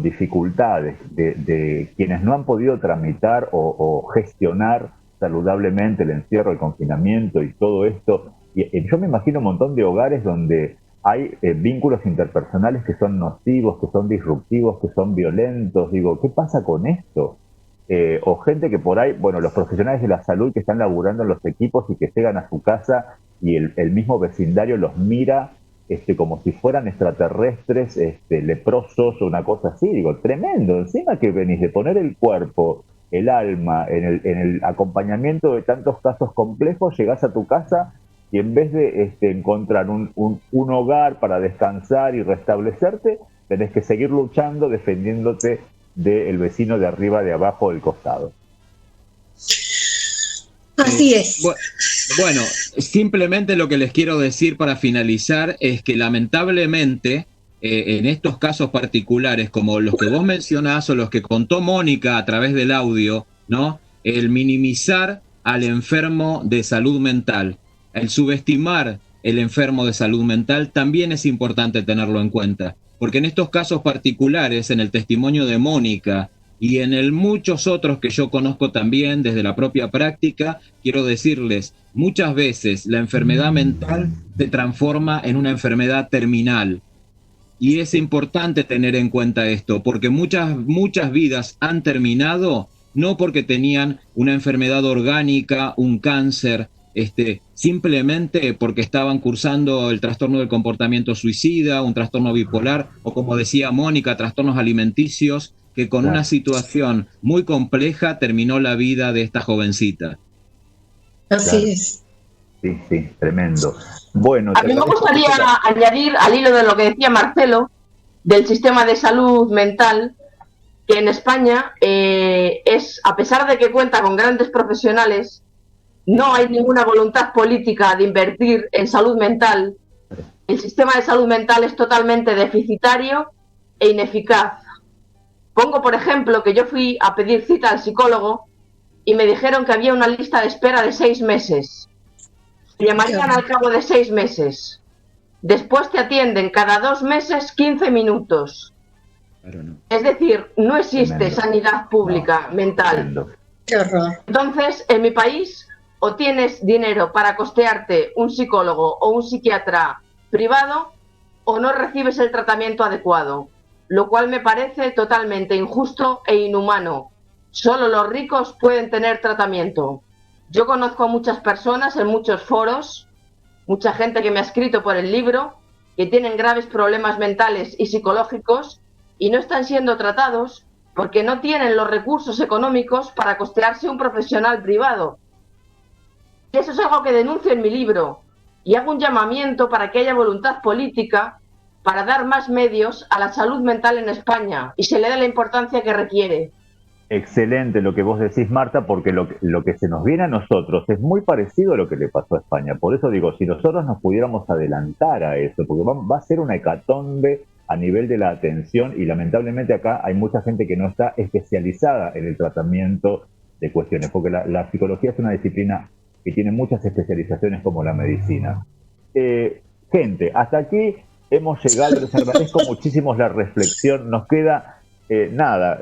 dificultades de quienes no han podido tramitar o gestionar saludablemente el encierro, el confinamiento y todo esto, y yo me imagino un montón de hogares donde hay vínculos interpersonales que son nocivos, que son disruptivos, que son violentos. Digo, ¿qué pasa con esto? O gente que por ahí, bueno, los profesionales de la salud que están laburando en los equipos y que llegan a su casa y el mismo vecindario los mira como si fueran extraterrestres, leprosos o una cosa así. Digo, tremendo. Encima que venís de poner el cuerpo, el alma, en el acompañamiento de tantos casos complejos, llegás a tu casa y en vez de encontrar un hogar para descansar y restablecerte, tenés que seguir luchando, defendiéndote del vecino de arriba, de abajo, del costado. Así es. Bueno, simplemente lo que les quiero decir para finalizar es que lamentablemente en estos casos particulares, como los que vos mencionás o los que contó Mónica a través del audio, ¿no? El minimizar al enfermo de salud mental, el subestimar el enfermo de salud mental también es importante tenerlo en cuenta, porque en estos casos particulares, en el testimonio de Mónica y en muchos otros que yo conozco también desde la propia práctica, quiero decirles, muchas veces la enfermedad mental se transforma en una enfermedad terminal. Y es importante tener en cuenta esto, porque muchas vidas han terminado no porque tenían una enfermedad orgánica, un cáncer, simplemente porque estaban cursando el trastorno del comportamiento suicida, un trastorno bipolar, o como decía Mónica, trastornos alimenticios que con una situación muy compleja terminó la vida de esta jovencita. Así es. Sí, sí, tremendo. Bueno, a mí me gustaría añadir, al hilo de lo que decía Marcelo, del sistema de salud mental, que en España a pesar de que cuenta con grandes profesionales, no hay ninguna voluntad política de invertir en salud mental. El sistema de salud mental es totalmente deficitario e ineficaz. Pongo, por ejemplo, que yo fui a pedir cita al psicólogo y me dijeron que había una lista de espera de 6 meses. Te llamarían al cabo de 6 meses. Después te atienden cada 2 meses 15 minutos. Claro, no. Es decir, no existe Tremendo. Sanidad pública mental. Tremendo. Qué horror. Entonces, en mi país, o tienes dinero para costearte un psicólogo o un psiquiatra privado, o no recibes el tratamiento adecuado, lo cual me parece totalmente injusto e inhumano. Solo los ricos pueden tener tratamiento. Yo conozco a muchas personas en muchos foros, mucha gente que me ha escrito por el libro, que tienen graves problemas mentales y psicológicos y no están siendo tratados porque no tienen los recursos económicos para costearse un profesional privado. Y eso es algo que denuncio en mi libro y hago un llamamiento para que haya voluntad política para dar más medios a la salud mental en España y se le dé la importancia que requiere. Excelente lo que vos decís, Marta, porque lo que se nos viene a nosotros es muy parecido a lo que le pasó a España. Por eso digo, si nosotros nos pudiéramos adelantar a eso, porque va a ser una hecatombe a nivel de la atención y lamentablemente acá hay mucha gente que no está especializada en el tratamiento de cuestiones, porque la psicología es una disciplina que tiene muchas especializaciones como la medicina. Gente, hasta aquí hemos llegado, les agradezco muchísimo la reflexión, nos queda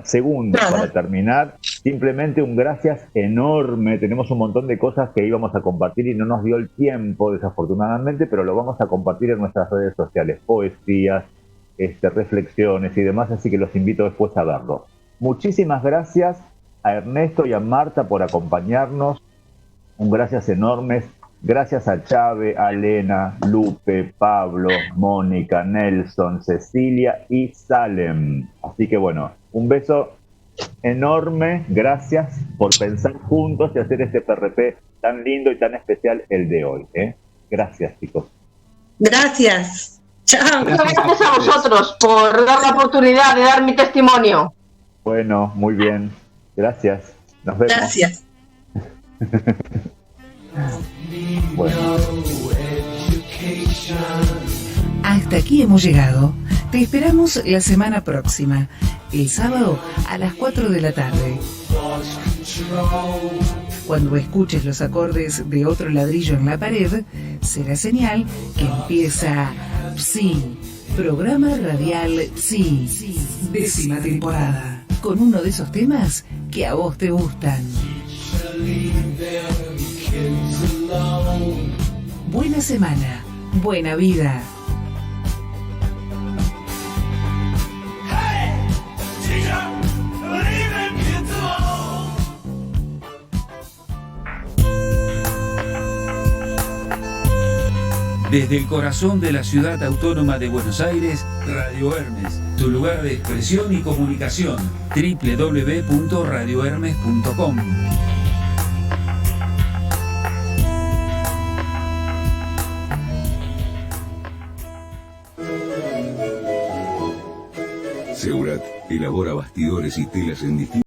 segundos para terminar, simplemente un gracias enorme, tenemos un montón de cosas que íbamos a compartir y no nos dio el tiempo desafortunadamente, pero lo vamos a compartir en nuestras redes sociales, poesías, reflexiones y demás, así que los invito después a verlo. Muchísimas gracias a Ernesto y a Marta por acompañarnos, un gracias enorme. Gracias a Chave, a Elena, Lupe, Pablo, Mónica, Nelson, Cecilia y Salem. Así que bueno, un beso enorme. Gracias por pensar juntos y hacer este PRP tan lindo y tan especial el de hoy. Gracias, chicos. Gracias. Chao. Gracias a vosotros por dar la oportunidad de dar mi testimonio. Bueno, muy bien. Gracias. Nos vemos. Gracias. Bueno. Hasta aquí hemos llegado. Te esperamos la semana próxima, el sábado a las 4 de la tarde. Cuando escuches los acordes de Otro ladrillo en la pared, será señal que empieza Psi, programa radial Psi, 10ª temporada, con uno de esos temas que a vos te gustan. Buena semana, buena vida. Desde el corazón de la ciudad autónoma de Buenos Aires, Radio Hermes, tu lugar de expresión y comunicación. www.radiohermes.com. Seurat elabora bastidores y telas en distintos